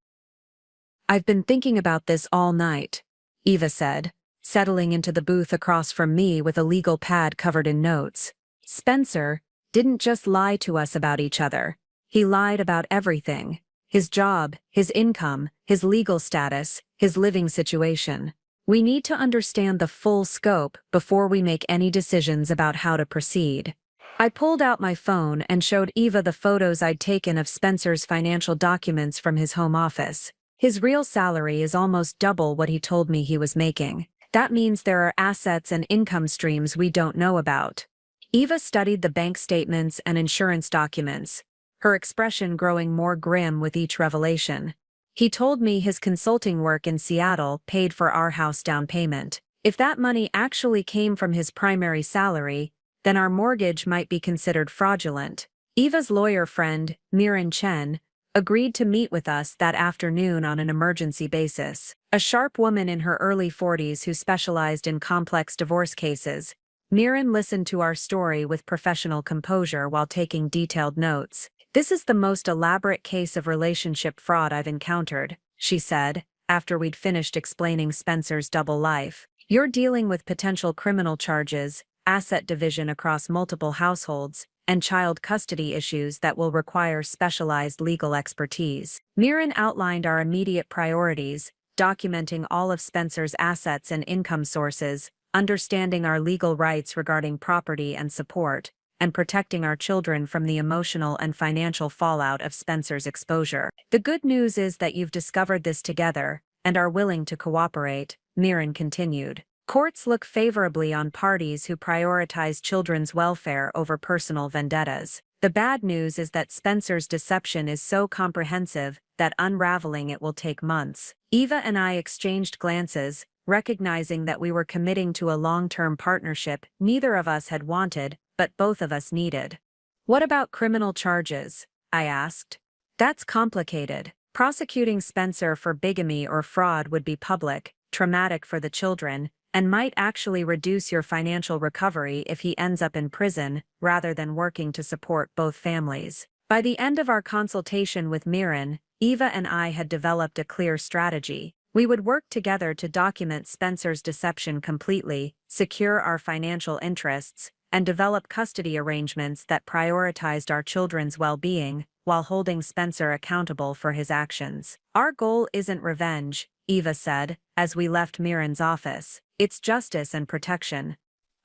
"I've been thinking about this all night," Eva said, settling into the booth across from me with a legal pad covered in notes. "Spencer didn't just lie to us about each other. He lied about everything. His job, his income, his legal status, his living situation. We need to understand the full scope before we make any decisions about how to proceed." I pulled out my phone and showed Eva the photos I'd taken of Spencer's financial documents from his home office. His real salary is almost double what he told me he was making. That means there are assets and income streams we don't know about. Eva studied the bank statements and insurance documents, her expression growing more grim with each revelation. "He told me his consulting work in Seattle paid for our house down payment. If that money actually came from his primary salary, then our mortgage might be considered fraudulent." Eva's lawyer friend, Miran Chen, agreed to meet with us that afternoon on an emergency basis. A sharp woman in her early 40s who specialized in complex divorce cases, Miran listened to our story with professional composure while taking detailed notes. "This is the most elaborate case of relationship fraud I've encountered," she said, after we'd finished explaining Spencer's double life. "You're dealing with potential criminal charges, asset division across multiple households, and child custody issues that will require specialized legal expertise." Miran outlined our immediate priorities, documenting all of Spencer's assets and income sources, understanding our legal rights regarding property and support, and protecting our children from the emotional and financial fallout of Spencer's exposure. "The good news is that you've discovered this together, and are willing to cooperate," Miran continued. "Courts look favorably on parties who prioritize children's welfare over personal vendettas. The bad news is that Spencer's deception is so comprehensive that unraveling it will take months." Eva and I exchanged glances, recognizing that we were committing to a long-term partnership neither of us had wanted, but both of us needed. "What about criminal charges?" I asked. "That's complicated. Prosecuting Spencer for bigamy or fraud would be public, traumatic for the children, and might actually reduce your financial recovery if he ends up in prison, rather than working to support both families." By the end of our consultation with Miran, Eva and I had developed a clear strategy. We would work together to document Spencer's deception completely, secure our financial interests, and develop custody arrangements that prioritized our children's well-being, while holding Spencer accountable for his actions. "Our goal isn't revenge," Eva said, as we left Miran's office. "It's justice and protection."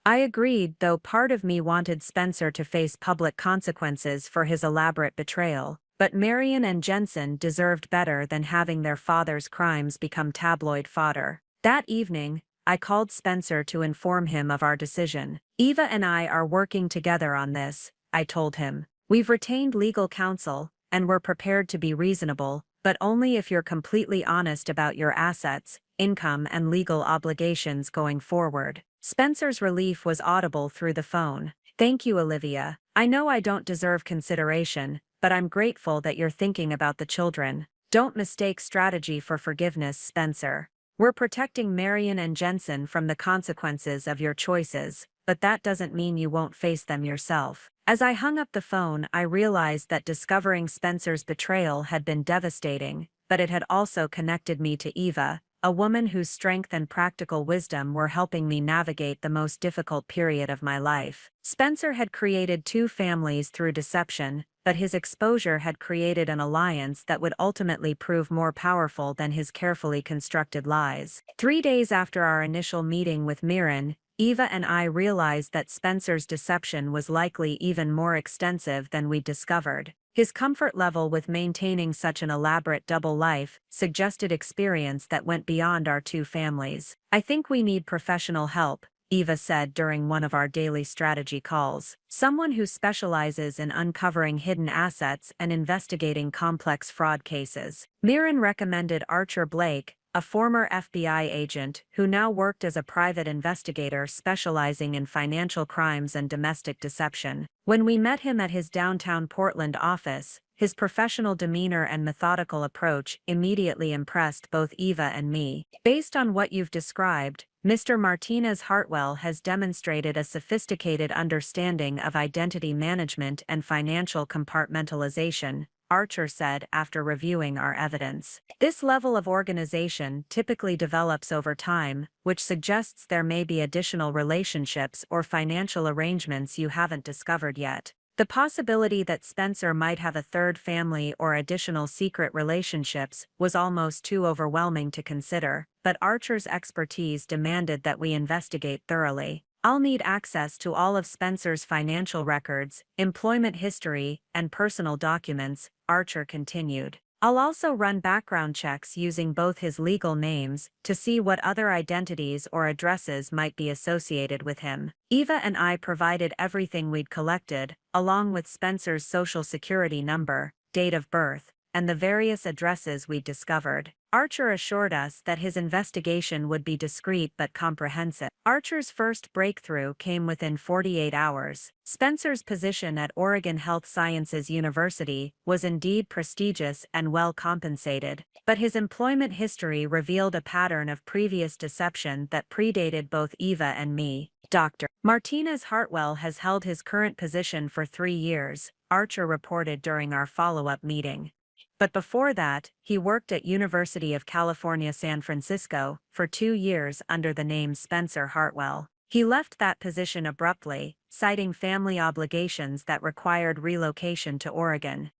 I agreed, though part of me wanted Spencer to face public consequences for his elaborate betrayal. But Marion and Jensen deserved better than having their father's crimes become tabloid fodder. That evening, I called Spencer to inform him of our decision. "Eva and I are working together on this," I told him. "We've retained legal counsel, and we're prepared to be reasonable, but only if you're completely honest about your assets, income, and legal obligations going forward." Spencer's relief was audible through the phone. "Thank you, Olivia. I know I don't deserve consideration, but I'm grateful that you're thinking about the children. Don't mistake strategy for forgiveness, Spencer. We're protecting Marion and Jensen from the consequences of your choices, but that doesn't mean you won't face them yourself." As I hung up the phone, I realized that discovering Spencer's betrayal had been devastating, but it had also connected me to Eva, a woman whose strength and practical wisdom were helping me navigate the most difficult period of my life. Spencer had created 2 families through deception, but his exposure had created an alliance that would ultimately prove more powerful than his carefully constructed lies. 3 days after our initial meeting with Miran, Eva and I realized that Spencer's deception was likely even more extensive than we'd discovered. His comfort level with maintaining such an elaborate double life suggested experience that went beyond our 2 families. "I think we need professional help," Eva said during one of our daily strategy calls. "Someone who specializes in uncovering hidden assets and investigating complex fraud cases." Miran recommended Archer Blake, a former FBI agent who now worked as a private investigator specializing in financial crimes and domestic deception. When we met him at his downtown Portland office, his professional demeanor and methodical approach immediately impressed both Eva and me. "Based on what you've described, Mr. Martinez Hartwell has demonstrated a sophisticated understanding of identity management and financial compartmentalization," Archer said after reviewing our evidence. "This level of organization typically develops over time, which suggests there may be additional relationships or financial arrangements you haven't discovered yet." The possibility that Spencer might have a third family or additional secret relationships was almost too overwhelming to consider, but Archer's expertise demanded that we investigate thoroughly. "I'll need access to all of Spencer's financial records, employment history, and personal documents," Archer continued. "I'll also run background checks using both his legal names to see what other identities or addresses might be associated with him." Eva and I provided everything we'd collected, along with Spencer's social security number, date of birth, and the various addresses we'd discovered. Archer assured us that his investigation would be discreet but comprehensive. Archer's first breakthrough came within 48 hours. Spencer's position at Oregon Health Sciences University was indeed prestigious and well compensated, but his employment history revealed a pattern of previous deception that predated both Eva and me. Dr. Martinez Hartwell has held his current position for 3 years, Archer reported during our follow-up meeting. But before that, he worked at University of California, San Francisco, for 2 years under the name Spencer Hartwell. He left that position abruptly, citing family obligations that required relocation to Oregon.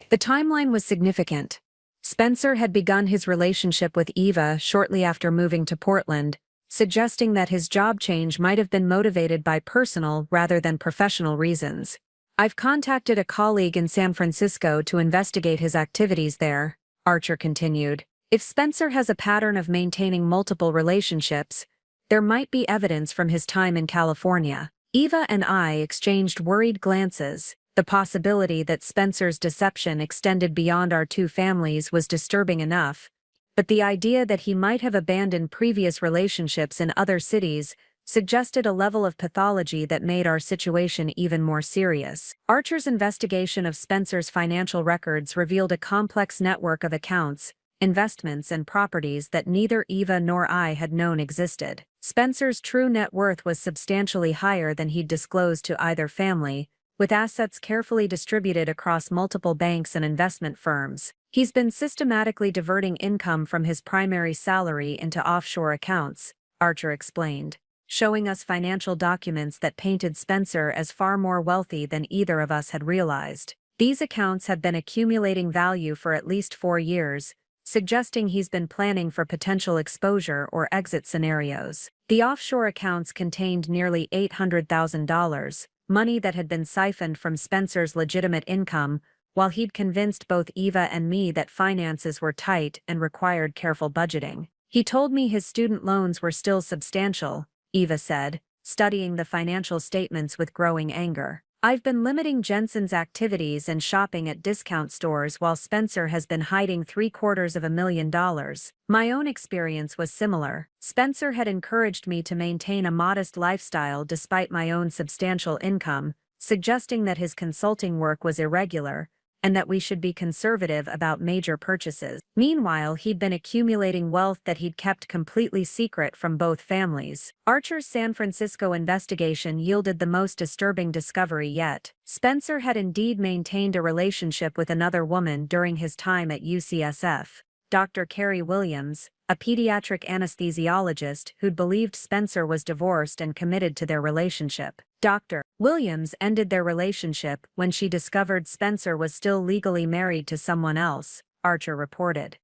The timeline was significant. Spencer had begun his relationship with Eva shortly after moving to Portland, suggesting that his job change might have been motivated by personal rather than professional reasons. I've contacted a colleague in San Francisco to investigate his activities there, Archer continued. If Spencer has a pattern of maintaining multiple relationships, there might be evidence from his time in California. Eva and I exchanged worried glances. The possibility that Spencer's deception extended beyond our two families was disturbing enough, but the idea that he might have abandoned previous relationships in other cities suggested a level of pathology that made our situation even more serious. Archer's investigation of Spencer's financial records revealed a complex network of accounts, investments, and properties that neither Eva nor I had known existed. Spencer's true net worth was substantially higher than he'd disclosed to either family, with assets carefully distributed across multiple banks and investment firms. He's been systematically diverting income from his primary salary into offshore accounts, Archer explained, showing us financial documents that painted Spencer as far more wealthy than either of us had realized. These accounts have been accumulating value for at least 4 years, suggesting he's been planning for potential exposure or exit scenarios. The offshore accounts contained nearly $800,000, money that had been siphoned from Spencer's legitimate income, while he'd convinced both Eva and me that finances were tight and required careful budgeting. He told me his student loans were still substantial, Eva said, studying the financial statements with growing anger. I've been limiting Jensen's activities and shopping at discount stores while Spencer has been hiding $750,000. My own experience was similar. Spencer had encouraged me to maintain a modest lifestyle despite my own substantial income, suggesting that his consulting work was irregular, and that we should be conservative about major purchases. Meanwhile, he'd been accumulating wealth that he'd kept completely secret from both families. Archer's San Francisco investigation yielded the most disturbing discovery yet. Spencer had indeed maintained a relationship with another woman during his time at UCSF. Dr. Carrie Williams, a pediatric anesthesiologist who'd believed Spencer was divorced and committed to their relationship. Dr. Williams ended their relationship when she discovered Spencer was still legally married to someone else, Archer reported.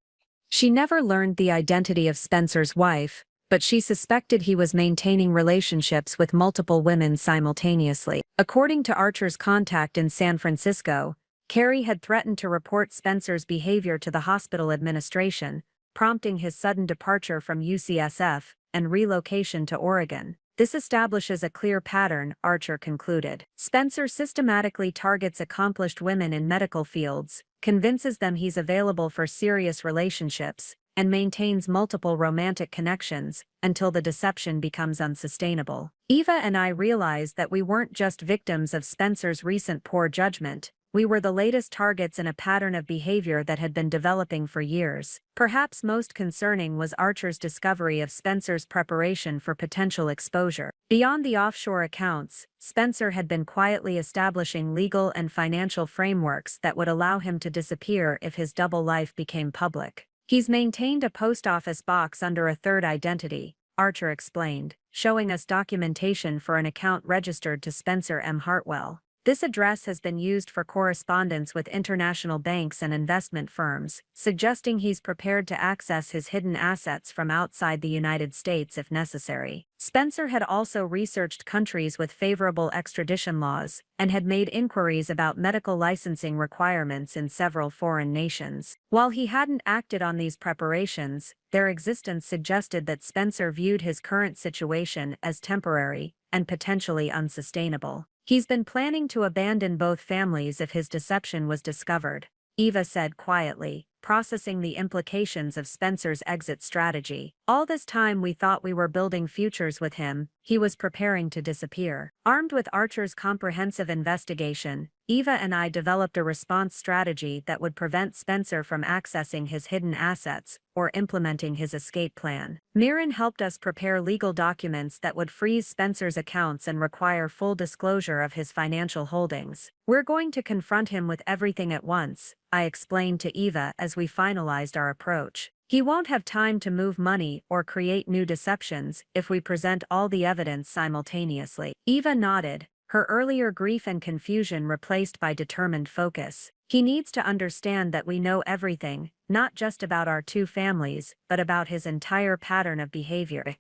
She never learned the identity of Spencer's wife, but she suspected he was maintaining relationships with multiple women simultaneously. According to Archer's contact in San Francisco, Carrie had threatened to report Spencer's behavior to the hospital administration, prompting his sudden departure from UCSF and relocation to Oregon. This establishes a clear pattern, Archer concluded. Spencer systematically targets accomplished women in medical fields, convinces them he's available for serious relationships, and maintains multiple romantic connections until the deception becomes unsustainable. Eva and I realized that we weren't just victims of Spencer's recent poor judgment. We were the latest targets in a pattern of behavior that had been developing for years. Perhaps most concerning was Archer's discovery of Spencer's preparation for potential exposure. Beyond the offshore accounts, Spencer had been quietly establishing legal and financial frameworks that would allow him to disappear if his double life became public. He's maintained a post office box under a third identity, Archer explained, showing us documentation for an account registered to Spencer M. Hartwell. This address has been used for correspondence with international banks and investment firms, suggesting he's prepared to access his hidden assets from outside the United States if necessary. Spencer had also researched countries with favorable extradition laws, and had made inquiries about medical licensing requirements in several foreign nations. While he hadn't acted on these preparations, their existence suggested that Spencer viewed his current situation as temporary and potentially unsustainable. He's been planning to abandon both families if his deception was discovered, Eva said quietly, processing the implications of Spencer's exit strategy. All this time we thought we were building futures with him, he was preparing to disappear. Armed with Archer's comprehensive investigation, Eva and I developed a response strategy that would prevent Spencer from accessing his hidden assets or implementing his escape plan. Miran helped us prepare legal documents that would freeze Spencer's accounts and require full disclosure of his financial holdings. We're going to confront him with everything at once, I explained to Eva as we finalized our approach. He won't have time to move money or create new deceptions if we present all the evidence simultaneously. Eva nodded, her earlier grief and confusion replaced by determined focus. He needs to understand that we know everything, not just about our two families, but about his entire pattern of behavior.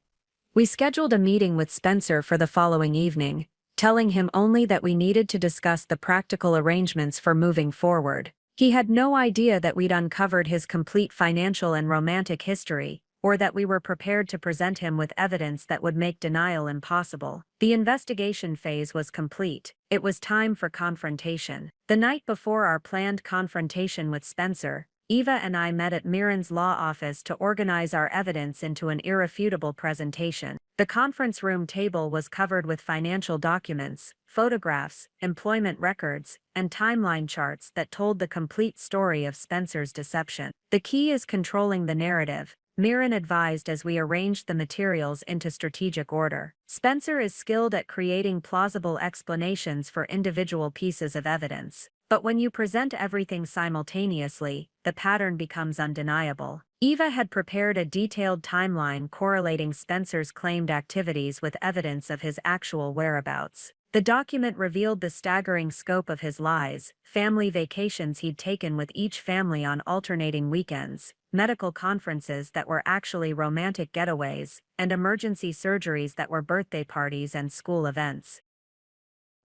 We scheduled a meeting with Spencer for the following evening, telling him only that we needed to discuss the practical arrangements for moving forward. He had no idea that we'd uncovered his complete financial and romantic history, or that we were prepared to present him with evidence that would make denial impossible. The investigation phase was complete. It was time for confrontation. The night before our planned confrontation with Spencer, Eva and I met at Miran's law office to organize our evidence into an irrefutable presentation. The conference room table was covered with financial documents, photographs, employment records, and timeline charts that told the complete story of Spencer's deception. The key is controlling the narrative, Miran advised as we arranged the materials into strategic order. Spencer is skilled at creating plausible explanations for individual pieces of evidence. But when you present everything simultaneously, the pattern becomes undeniable. Eva had prepared a detailed timeline correlating Spencer's claimed activities with evidence of his actual whereabouts. The document revealed the staggering scope of his lies: family vacations he'd taken with each family on alternating weekends, medical conferences that were actually romantic getaways, and emergency surgeries that were birthday parties and school events.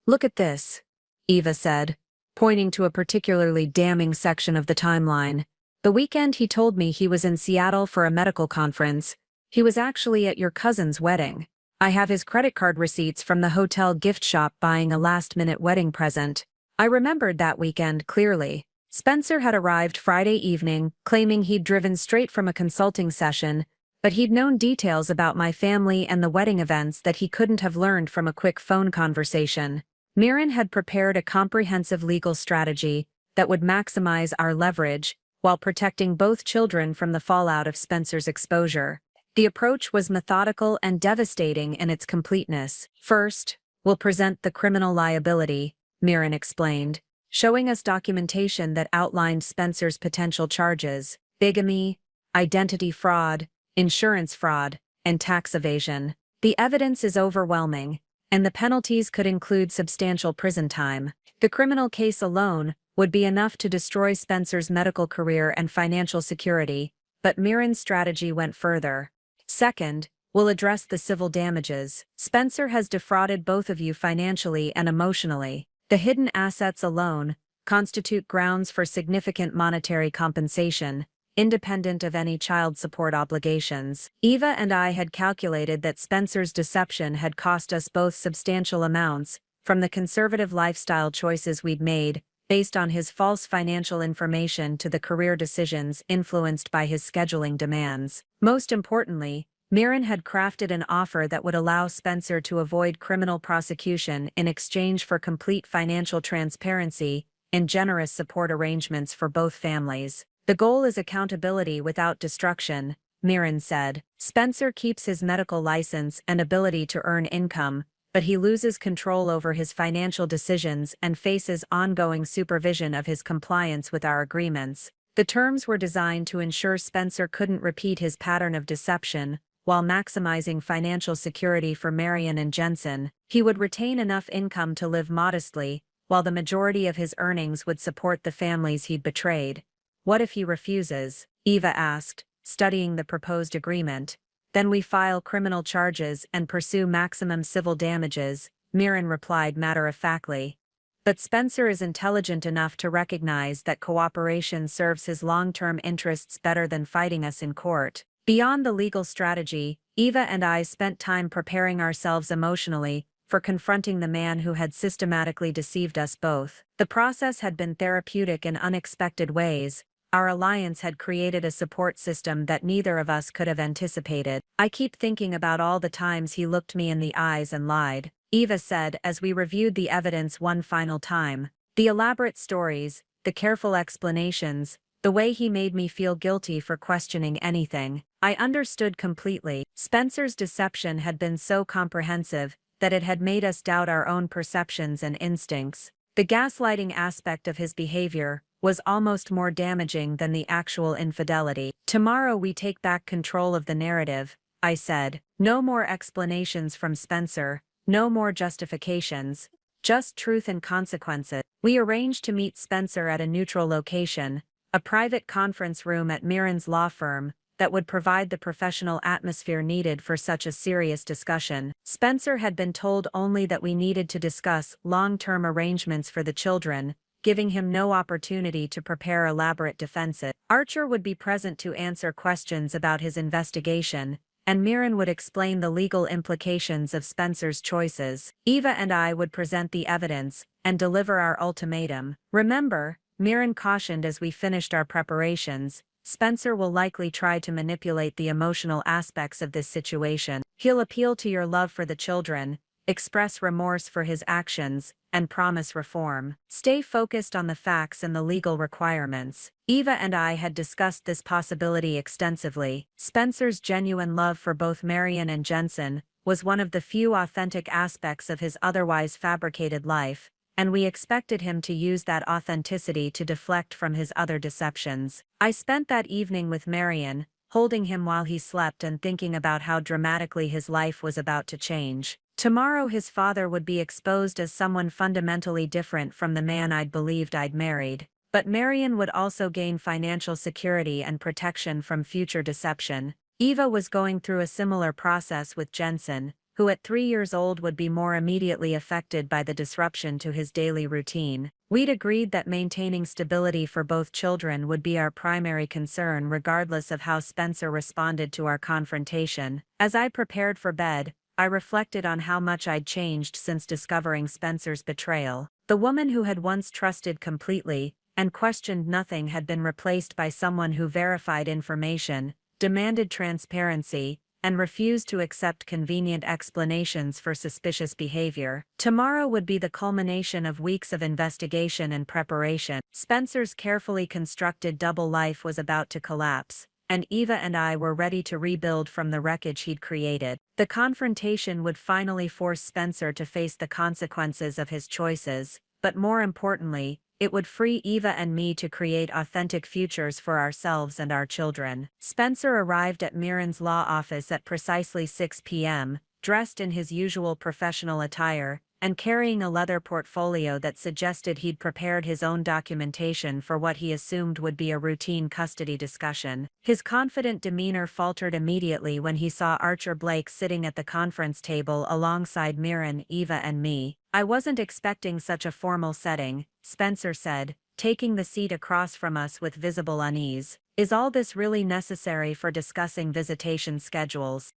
"Look at this," Eva said, pointing to a particularly damning section of the timeline. "The weekend he told me he was in Seattle for a medical conference, he was actually at your cousin's wedding. I have his credit card receipts from the hotel gift shop buying a last-minute wedding present." I remembered that weekend clearly. Spencer had arrived Friday evening, claiming he'd driven straight from a consulting session, but he'd known details about my family and the wedding events that he couldn't have learned from a quick phone conversation. Miran had prepared a comprehensive legal strategy that would maximize our leverage while protecting both children from the fallout of Spencer's exposure. The approach was methodical and devastating in its completeness. "First, we'll present the criminal liability," Miran explained, showing us documentation that outlined Spencer's potential charges: bigamy, identity fraud, insurance fraud, and tax evasion. The evidence is overwhelming, and the penalties could include substantial prison time. The criminal case alone would be enough to destroy Spencer's medical career and financial security, but Miran's strategy went further. "Second, we'll address the civil damages. Spencer has defrauded both of you financially and emotionally. The hidden assets alone constitute grounds for significant monetary compensation, independent of any child support obligations." Eva and I had calculated that Spencer's deception had cost us both substantial amounts, from the conservative lifestyle choices we'd made, based on his false financial information, to the career decisions influenced by his scheduling demands. Most importantly, Miran had crafted an offer that would allow Spencer to avoid criminal prosecution in exchange for complete financial transparency and generous support arrangements for both families. "The goal is accountability without destruction," Miran said. "Spencer keeps his medical license and ability to earn income, but he loses control over his financial decisions and faces ongoing supervision of his compliance with our agreements." The terms were designed to ensure Spencer couldn't repeat his pattern of deception, while maximizing financial security for Marion and Jensen. He would retain enough income to live modestly, while the majority of his earnings would support the families he'd betrayed. "What if he refuses?" Eva asked, studying the proposed agreement. "Then we file criminal charges and pursue maximum civil damages," Miran replied matter-of-factly. But Spencer is intelligent enough to recognize that cooperation serves his long-term interests better than fighting us in court. Beyond the legal strategy, Eva and I spent time preparing ourselves emotionally for confronting the man who had systematically deceived us both. The process had been therapeutic in unexpected ways. Our alliance had created a support system that neither of us could have anticipated. "I keep thinking about all the times he looked me in the eyes and lied," Eva said as we reviewed the evidence one final time. The elaborate stories, the careful explanations, the way he made me feel guilty for questioning anything. I understood completely. Spencer's deception had been so comprehensive that it had made us doubt our own perceptions and instincts. The gaslighting aspect of his behavior was almost more damaging than the actual infidelity. Tomorrow we take back control of the narrative, I said. No more explanations from Spencer, no more justifications. Just truth and consequences. We arranged to meet Spencer at a neutral location, a private conference room at Mirren's law firm, that would provide the professional atmosphere needed for such a serious discussion. Spencer had been told only that we needed to discuss long-term arrangements for the children, giving him no opportunity to prepare elaborate defenses. Archer would be present to answer questions about his investigation, and Mirren would explain the legal implications of Spencer's choices. Eva and I would present the evidence and deliver our ultimatum. Remember, Mirren cautioned as we finished our preparations, Spencer will likely try to manipulate the emotional aspects of this situation. He'll appeal to your love for the children, express remorse for his actions, and promise reform. Stay focused on the facts and the legal requirements. Eva and I had discussed this possibility extensively. Spencer's genuine love for both Marion and Jensen was one of the few authentic aspects of his otherwise fabricated life, and we expected him to use that authenticity to deflect from his other deceptions. I spent that evening with Marion, holding him while he slept and thinking about how dramatically his life was about to change. Tomorrow his father would be exposed as someone fundamentally different from the man I'd believed I'd married. But Marion would also gain financial security and protection from future deception. Eva was going through a similar process with Jensen, who at 3 years old would be more immediately affected by the disruption to his daily routine. We'd agreed that maintaining stability for both children would be our primary concern regardless of how Spencer responded to our confrontation. As I prepared for bed, I reflected on how much I'd changed since discovering Spencer's betrayal. The woman who had once trusted completely and questioned nothing had been replaced by someone who verified information, demanded transparency, and refused to accept convenient explanations for suspicious behavior. Tomorrow would be the culmination of weeks of investigation and preparation. Spencer's carefully constructed double life was about to collapse, and Eva and I were ready to rebuild from the wreckage he'd created. The confrontation would finally force Spencer to face the consequences of his choices, but more importantly, it would free Eva and me to create authentic futures for ourselves and our children. Spencer arrived at Mirren's law office at precisely 6 p.m., dressed in his usual professional attire, and carrying a leather portfolio that suggested he'd prepared his own documentation for what he assumed would be a routine custody discussion. His confident demeanor faltered immediately when he saw Archer Blake sitting at the conference table alongside Mirren, Eva and me. "I wasn't expecting such a formal setting," Spencer said, taking the seat across from us with visible unease. "Is all this really necessary for discussing visitation schedules?"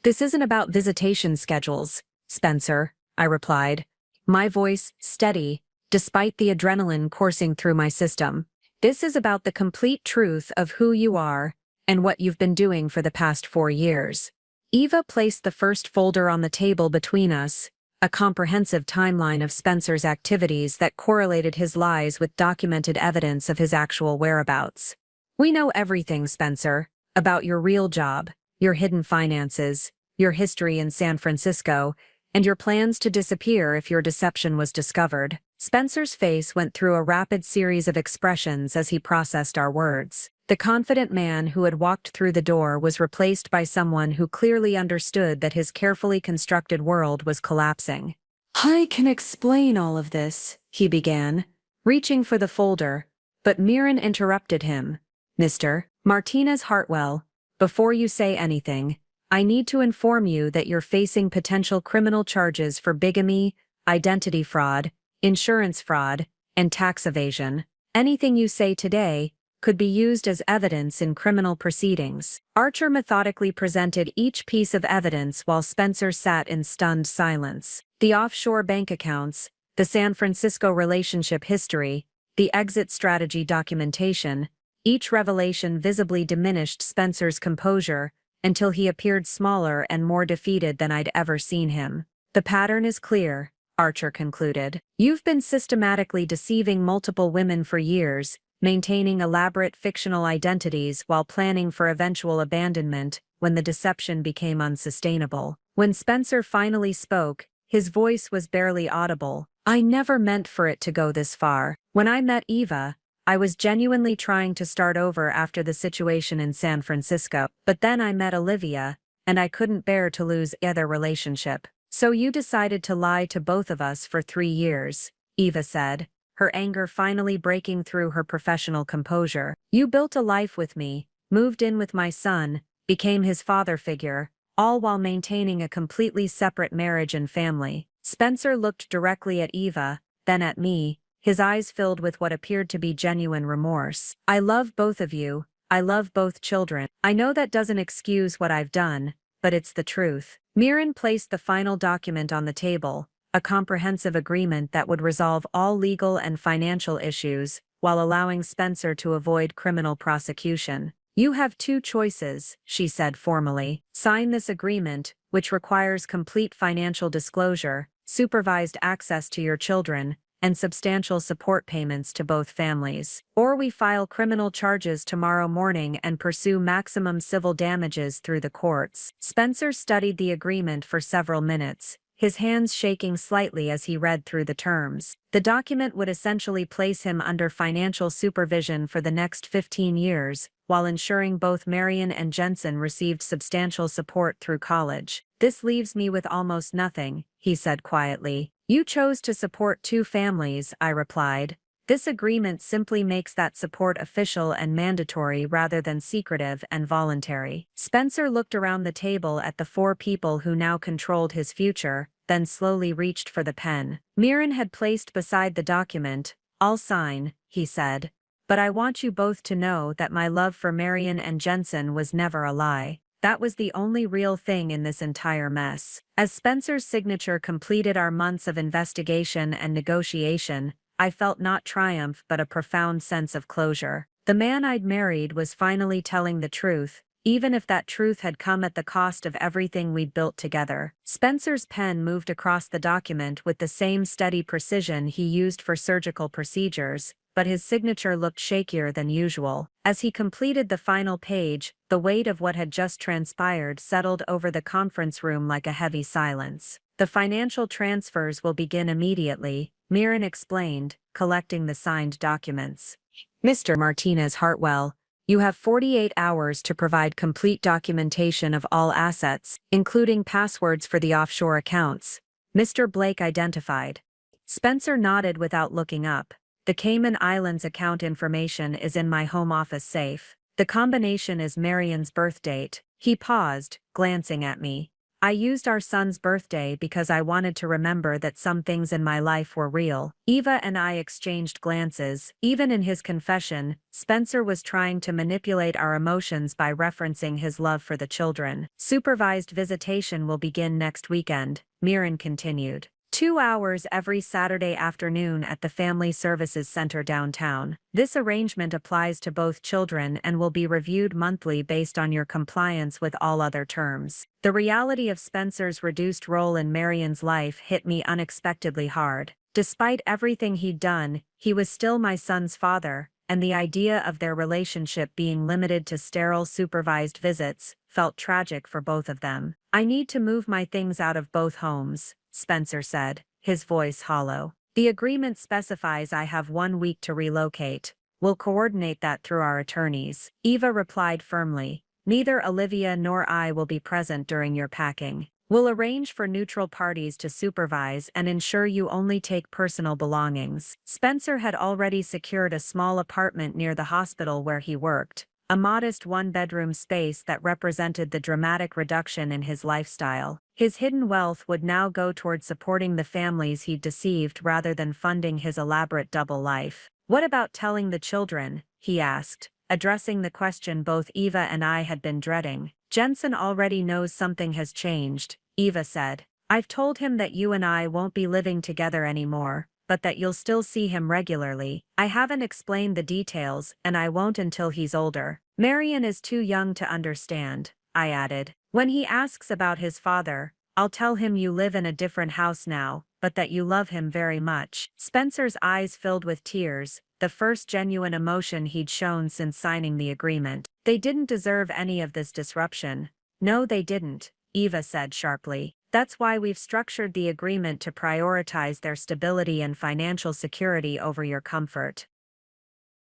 "This isn't about visitation schedules, Spencer," I replied, my voice steady, despite the adrenaline coursing through my system. "This is about the complete truth of who you are and what you've been doing for the past 4 years." Eva placed the first folder on the table between us, a comprehensive timeline of Spencer's activities that correlated his lies with documented evidence of his actual whereabouts. "We know everything, Spencer, about your real job, your hidden finances, your history in San Francisco, and your plans to disappear if your deception was discovered." Spencer's face went through a rapid series of expressions as he processed our words. The confident man who had walked through the door was replaced by someone who clearly understood that his carefully constructed world was collapsing. "I can explain all of this," he began, reaching for the folder, but Mirren interrupted him. "Mr. Martinez Hartwell, before you say anything, I need to inform you that you're facing potential criminal charges for bigamy, identity fraud, insurance fraud, and tax evasion. Anything you say today could be used as evidence in criminal proceedings." Archer methodically presented each piece of evidence while Spencer sat in stunned silence. The offshore bank accounts, the San Francisco relationship history, the exit strategy documentation, each revelation visibly diminished Spencer's composure until he appeared smaller and more defeated than I'd ever seen him. "The pattern is clear," Archer concluded. You've been systematically deceiving multiple women for years, maintaining elaborate fictional identities while planning for eventual abandonment when the deception became unsustainable. When Spencer finally spoke, his voice was barely audible. I never meant for it to go this far. When I met Eva, I was genuinely trying to start over after the situation in San Francisco, but then I met Olivia, and I couldn't bear to lose either relationship. So you decided to lie to both of us for 3 years, Eva said, her anger finally breaking through her professional composure. You built a life with me, moved in with my son, became his father figure, all while maintaining a completely separate marriage and family. Spencer looked directly at Eva, then at me, his eyes filled with what appeared to be genuine remorse. I love both of you, I love both children. I know that doesn't excuse what I've done, but it's the truth. Mirren placed the final document on the table, a comprehensive agreement that would resolve all legal and financial issues, while allowing Spencer to avoid criminal prosecution. You have 2 choices, she said formally. Sign this agreement, which requires complete financial disclosure, supervised access to your children, and substantial support payments to both families. Or we file criminal charges tomorrow morning and pursue maximum civil damages through the courts. Spencer studied the agreement for several minutes, his hands shaking slightly as he read through the terms. The document would essentially place him under financial supervision for the next 15 years, while ensuring both Marion and Jensen received substantial support through college. This leaves me with almost nothing, he said quietly. You chose to support 2 families, I replied. This agreement simply makes that support official and mandatory rather than secretive and voluntary. Spencer looked around the table at the 4 people who now controlled his future, then slowly reached for the pen. Mirren had placed beside the document. I'll sign, he said. But I want you both to know that my love for Marion and Jensen was never a lie. That was the only real thing in this entire mess. As Spencer's signature completed our months of investigation and negotiation, I felt not triumph but a profound sense of closure. The man I'd married was finally telling the truth, even if that truth had come at the cost of everything we'd built together. Spencer's pen moved across the document with the same steady precision he used for surgical procedures, but his signature looked shakier than usual. As he completed the final page, the weight of what had just transpired settled over the conference room like a heavy silence. The financial transfers will begin immediately, Mirren explained, collecting the signed documents. Mr. Martinez Hartwell, you have 48 hours to provide complete documentation of all assets, including passwords for the offshore accounts. Mr. Blake identified. Spencer nodded without looking up. The Cayman Islands account information is in my home office safe. The combination is Marion's birth date. He paused, glancing at me. I used our son's birthday because I wanted to remember that some things in my life were real. Eva and I exchanged glances. Even in his confession, Spencer was trying to manipulate our emotions by referencing his love for the children. Supervised visitation will begin next weekend, Mirren continued. 2 hours every Saturday afternoon at the Family Services Center downtown. This arrangement applies to both children and will be reviewed monthly based on your compliance with all other terms. The reality of Spencer's reduced role in Marion's life hit me unexpectedly hard. Despite everything he'd done, he was still my son's father, and the idea of their relationship being limited to sterile supervised visits felt tragic for both of them. I need to move my things out of both homes, Spencer said, his voice hollow. The agreement specifies I have 1 week to relocate. We'll coordinate that through our attorneys. Eva replied firmly. Neither Olivia nor I will be present during your packing. We'll arrange for neutral parties to supervise and ensure you only take personal belongings. Spencer had already secured a small apartment near the hospital where he worked, a modest 1-bedroom space that represented the dramatic reduction in his lifestyle. His hidden wealth would now go toward supporting the families he'd deceived rather than funding his elaborate double life. What about telling the children? He asked, addressing the question both Eva and I had been dreading. Jensen already knows something has changed, Eva said. I've told him that you and I won't be living together anymore, but that you'll still see him regularly. I haven't explained the details, and I won't until he's older. Marion is too young to understand, I added. When he asks about his father, I'll tell him you live in a different house now, but that you love him very much." Spencer's eyes filled with tears, the first genuine emotion he'd shown since signing the agreement. "They didn't deserve any of this disruption." "No, they didn't," Eva said sharply. "That's why we've structured the agreement to prioritize their stability and financial security over your comfort."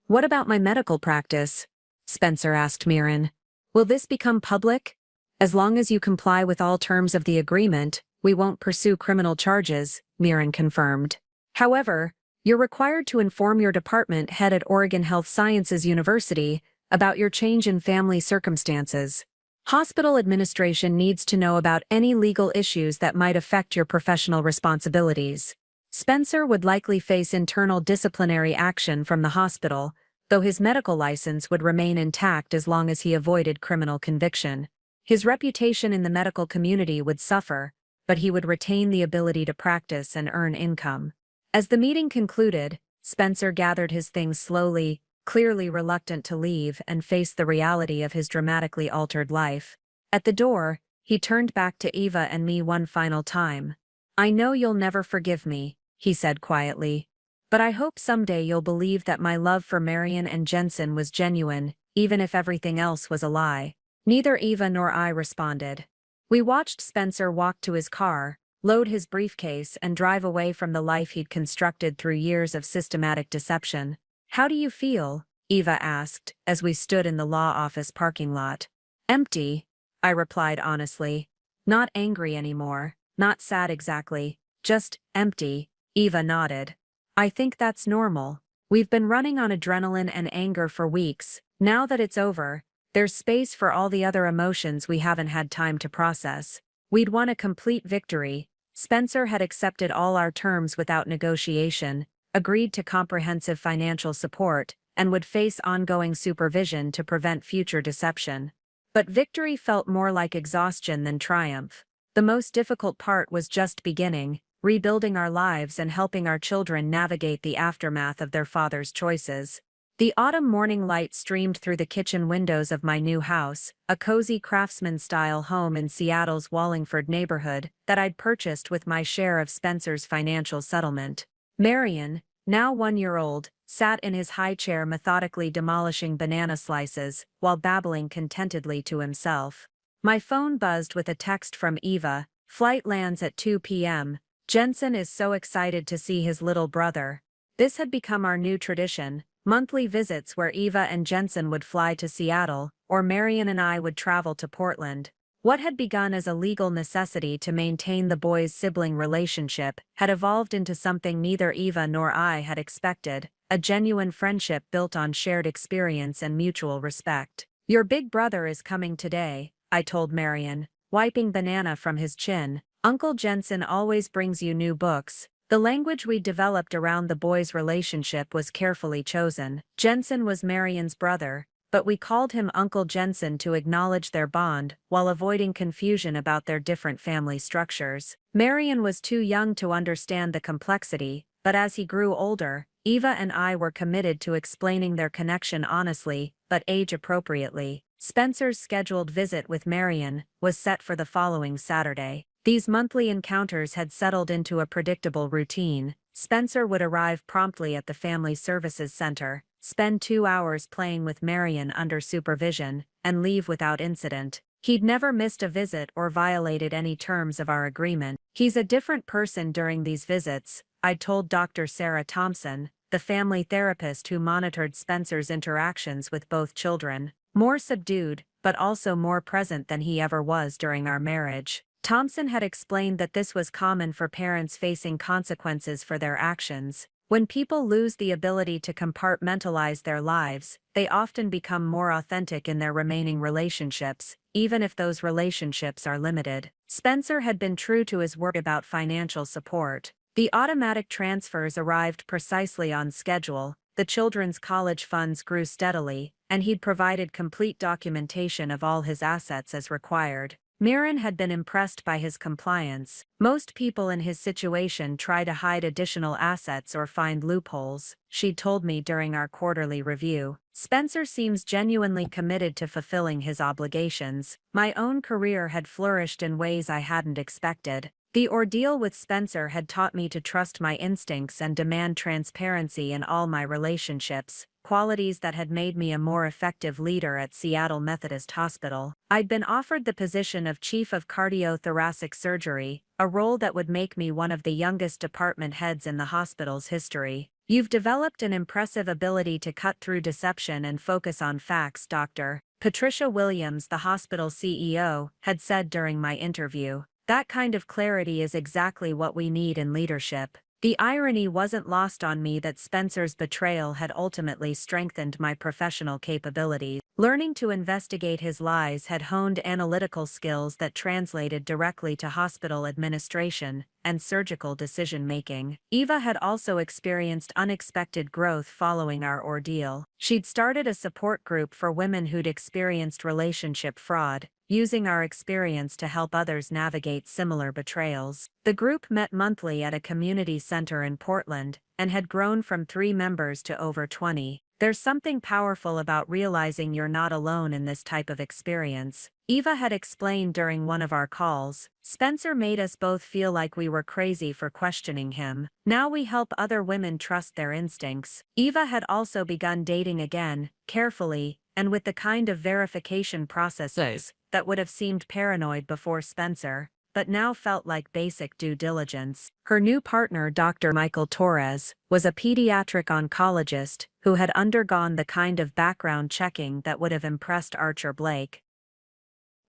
"What about my medical practice?" Spencer asked Mirren. "Will this become public?" "As long as you comply with all terms of the agreement, we won't pursue criminal charges," Mirren confirmed. "However, you're required to inform your department head at Oregon Health Sciences University about your change in family circumstances. Hospital administration needs to know about any legal issues that might affect your professional responsibilities." Spencer would likely face internal disciplinary action from the hospital, though his medical license would remain intact as long as he avoided criminal conviction. His reputation in the medical community would suffer, but he would retain the ability to practice and earn income. As the meeting concluded, Spencer gathered his things slowly, clearly reluctant to leave and face the reality of his dramatically altered life. At the door, he turned back to Eva and me one final time. "I know you'll never forgive me," he said quietly. "But I hope someday you'll believe that my love for Marion and Jensen was genuine, even if everything else was a lie." Neither Eva nor I responded. We watched Spencer walk to his car, load his briefcase and drive away from the life he'd constructed through years of systematic deception. "How do you feel?" Eva asked, as we stood in the law office parking lot. "Empty," I replied honestly. "Not angry anymore, not sad exactly, just empty." Eva nodded. "I think that's normal. We've been running on adrenaline and anger for weeks. Now that it's over, there's space for all the other emotions we haven't had time to process. We'd won a complete victory. Spencer had accepted all our terms without negotiation, agreed to comprehensive financial support, and would face ongoing supervision to prevent future deception. But victory felt more like exhaustion than triumph. The most difficult part was just beginning, rebuilding our lives and helping our children navigate the aftermath of their father's choices. The autumn morning light streamed through the kitchen windows of my new house, a cozy craftsman-style home in Seattle's Wallingford neighborhood that I'd purchased with my share of Spencer's financial settlement. Marion, now 1-year-old, sat in his high chair methodically demolishing banana slices while babbling contentedly to himself. My phone buzzed with a text from Eva. "Flight lands at 2 p.m. Jensen is so excited to see his little brother." This had become our new tradition. Monthly visits where Eva and Jensen would fly to Seattle, or Marion and I would travel to Portland. What had begun as a legal necessity to maintain the boys' sibling relationship had evolved into something neither Eva nor I had expected, a genuine friendship built on shared experience and mutual respect. "Your big brother is coming today," I told Marion, wiping banana from his chin. "Uncle Jensen always brings you new books." The language we developed around the boys' relationship was carefully chosen. Jensen was Marion's brother, but we called him Uncle Jensen to acknowledge their bond while avoiding confusion about their different family structures. Marion was too young to understand the complexity, but as he grew older, Eva and I were committed to explaining their connection honestly, but age-appropriately. Spencer's scheduled visit with Marion was set for the following Saturday. These monthly encounters had settled into a predictable routine. Spencer would arrive promptly at the Family Services Center, spend 2 hours playing with Marion under supervision, and leave without incident. He'd never missed a visit or violated any terms of our agreement. "He's a different person during these visits," I told Dr. Sarah Thompson, the family therapist who monitored Spencer's interactions with both children. "More subdued, but also more present than he ever was during our marriage." Thompson had explained that this was common for parents facing consequences for their actions. When people lose the ability to compartmentalize their lives, they often become more authentic in their remaining relationships, even if those relationships are limited. Spencer had been true to his word about financial support. The automatic transfers arrived precisely on schedule, the children's college funds grew steadily, and he'd provided complete documentation of all his assets as required. Mirren had been impressed by his compliance. Most people in his situation try to hide additional assets or find loopholes, she told me during our quarterly review. Spencer seems genuinely committed to fulfilling his obligations. My own career had flourished in ways I hadn't expected. The ordeal with Spencer had taught me to trust my instincts and demand transparency in all my relationships, qualities that had made me a more effective leader at Seattle Methodist Hospital. I'd been offered the position of Chief of Cardiothoracic Surgery, a role that would make me one of the youngest department heads in the hospital's history. "You've developed an impressive ability to cut through deception and focus on facts, Dr. Patricia Williams, the hospital CEO, had said during my interview. "That kind of clarity is exactly what we need in leadership." The irony wasn't lost on me that Spencer's betrayal had ultimately strengthened my professional capabilities. Learning to investigate his lies had honed analytical skills that translated directly to hospital administration and surgical decision-making. Eva had also experienced unexpected growth following our ordeal. She'd started a support group for women who'd experienced relationship fraud, using our experience to help others navigate similar betrayals. The group met monthly at a community center in Portland and had grown from 3 members to over 20. "There's something powerful about realizing you're not alone in this type of experience," Eva had explained during one of our calls. "Spencer made us both feel like we were crazy for questioning him. Now we help other women trust their instincts." Eva had also begun dating again, carefully, and with the kind of verification processes that would have seemed paranoid before Spencer, but now felt like basic due diligence. Her new partner, Dr. Michael Torres, was a pediatric oncologist who had undergone the kind of background checking that would have impressed Archer Blake.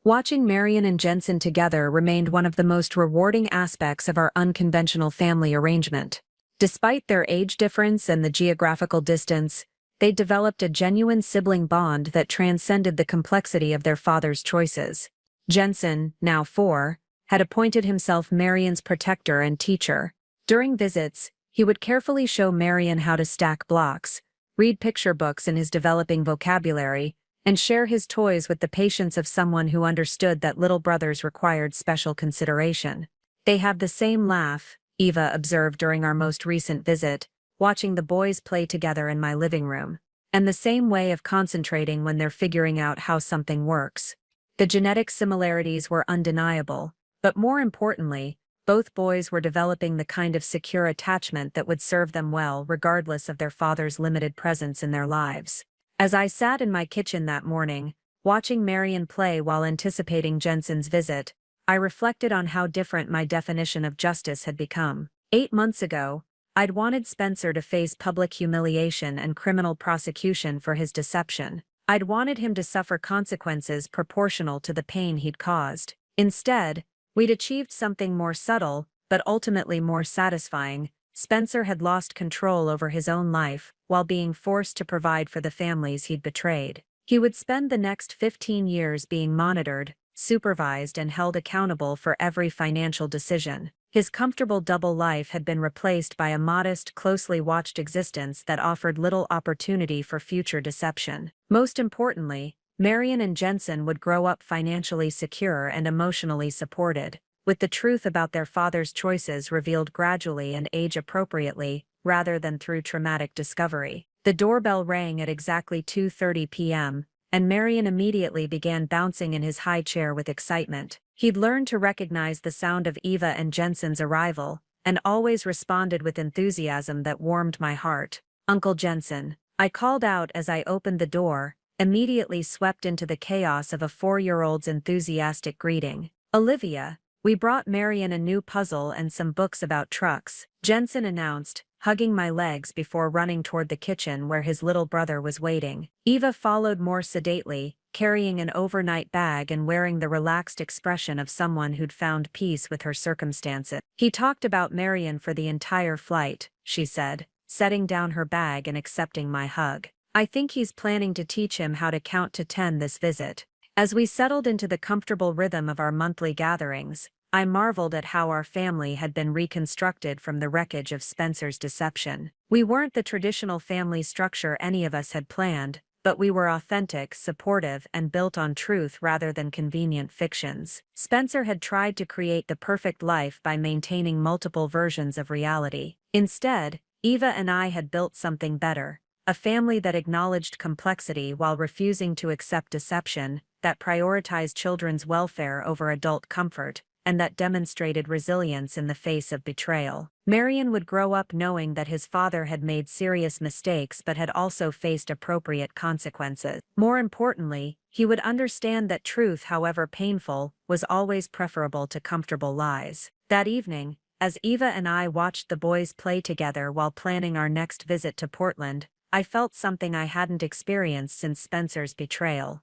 Watching Marion and Jensen together remained one of the most rewarding aspects of our unconventional family arrangement. Despite their age difference and the geographical distance, they developed a genuine sibling bond that transcended the complexity of their father's choices. Jensen, now 4, had appointed himself Marion's protector and teacher. During visits, he would carefully show Marion how to stack blocks, read picture books in his developing vocabulary, and share his toys with the patience of someone who understood that little brothers required special consideration. "They have the same laugh," Eva observed during our most recent visit, watching the boys play together in my living room, "and the same way of concentrating when they're figuring out how something works." The genetic similarities were undeniable, but more importantly, both boys were developing the kind of secure attachment that would serve them well regardless of their father's limited presence in their lives. As I sat in my kitchen that morning, watching Marion play while anticipating Jensen's visit, I reflected on how different my definition of justice had become. 8 months ago, I'd wanted Spencer to face public humiliation and criminal prosecution for his deception. I'd wanted him to suffer consequences proportional to the pain he'd caused. Instead, we'd achieved something more subtle, but ultimately more satisfying. Spencer had lost control over his own life, while being forced to provide for the families he'd betrayed. He would spend the next 15 years being monitored, supervised, and held accountable for every financial decision. His comfortable double life had been replaced by a modest, closely watched existence that offered little opportunity for future deception. Most importantly, Marion and Jensen would grow up financially secure and emotionally supported, with the truth about their father's choices revealed gradually and age-appropriately, rather than through traumatic discovery. The doorbell rang at exactly 2:30 p.m., and Marion immediately began bouncing in his high chair with excitement. He'd learned to recognize the sound of Eva and Jensen's arrival, and always responded with enthusiasm that warmed my heart. "Uncle Jensen," I called out as I opened the door, immediately swept into the chaos of a 4-year-old's enthusiastic greeting. "Olivia, we brought Marion a new puzzle and some books about trucks," Jensen announced, hugging my legs before running toward the kitchen where his little brother was waiting. Eva followed more sedately, carrying an overnight bag and wearing the relaxed expression of someone who'd found peace with her circumstances. "He talked about Marion for the entire flight," she said, setting down her bag and accepting my hug. "I think he's planning to teach him how to count to 10 this visit." As we settled into the comfortable rhythm of our monthly gatherings, I marveled at how our family had been reconstructed from the wreckage of Spencer's deception. We weren't the traditional family structure any of us had planned, but we were authentic, supportive, and built on truth rather than convenient fictions. Spencer had tried to create the perfect life by maintaining multiple versions of reality. Instead, Eva and I had built something better, a family that acknowledged complexity while refusing to accept deception, that prioritized children's welfare over adult comfort, and that demonstrated resilience in the face of betrayal. Marion would grow up knowing that his father had made serious mistakes but had also faced appropriate consequences. More importantly, he would understand that truth, however painful, was always preferable to comfortable lies. That evening, as Eva and I watched the boys play together while planning our next visit to Portland, I felt something I hadn't experienced since Spencer's betrayal.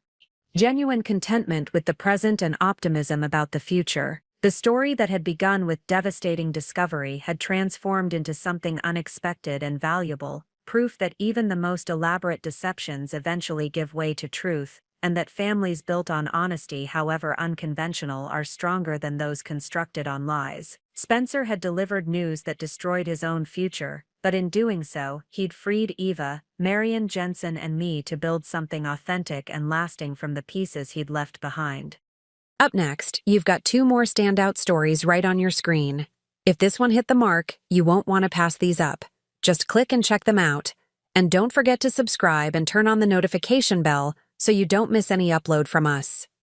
Genuine contentment with the present and optimism about the future. The story that had begun with devastating discovery had transformed into something unexpected and valuable, proof that even the most elaborate deceptions eventually give way to truth, and that families built on honesty, however unconventional, are stronger than those constructed on lies. Spencer had delivered news that destroyed his own future, but in doing so, he'd freed Eva, Marion, Jensen, and me to build something authentic and lasting from the pieces he'd left behind. Up next, you've got 2 more standout stories right on your screen. If this one hit the mark, you won't want to pass these up. Just click and check them out. And don't forget to subscribe and turn on the notification bell so you don't miss any upload from us.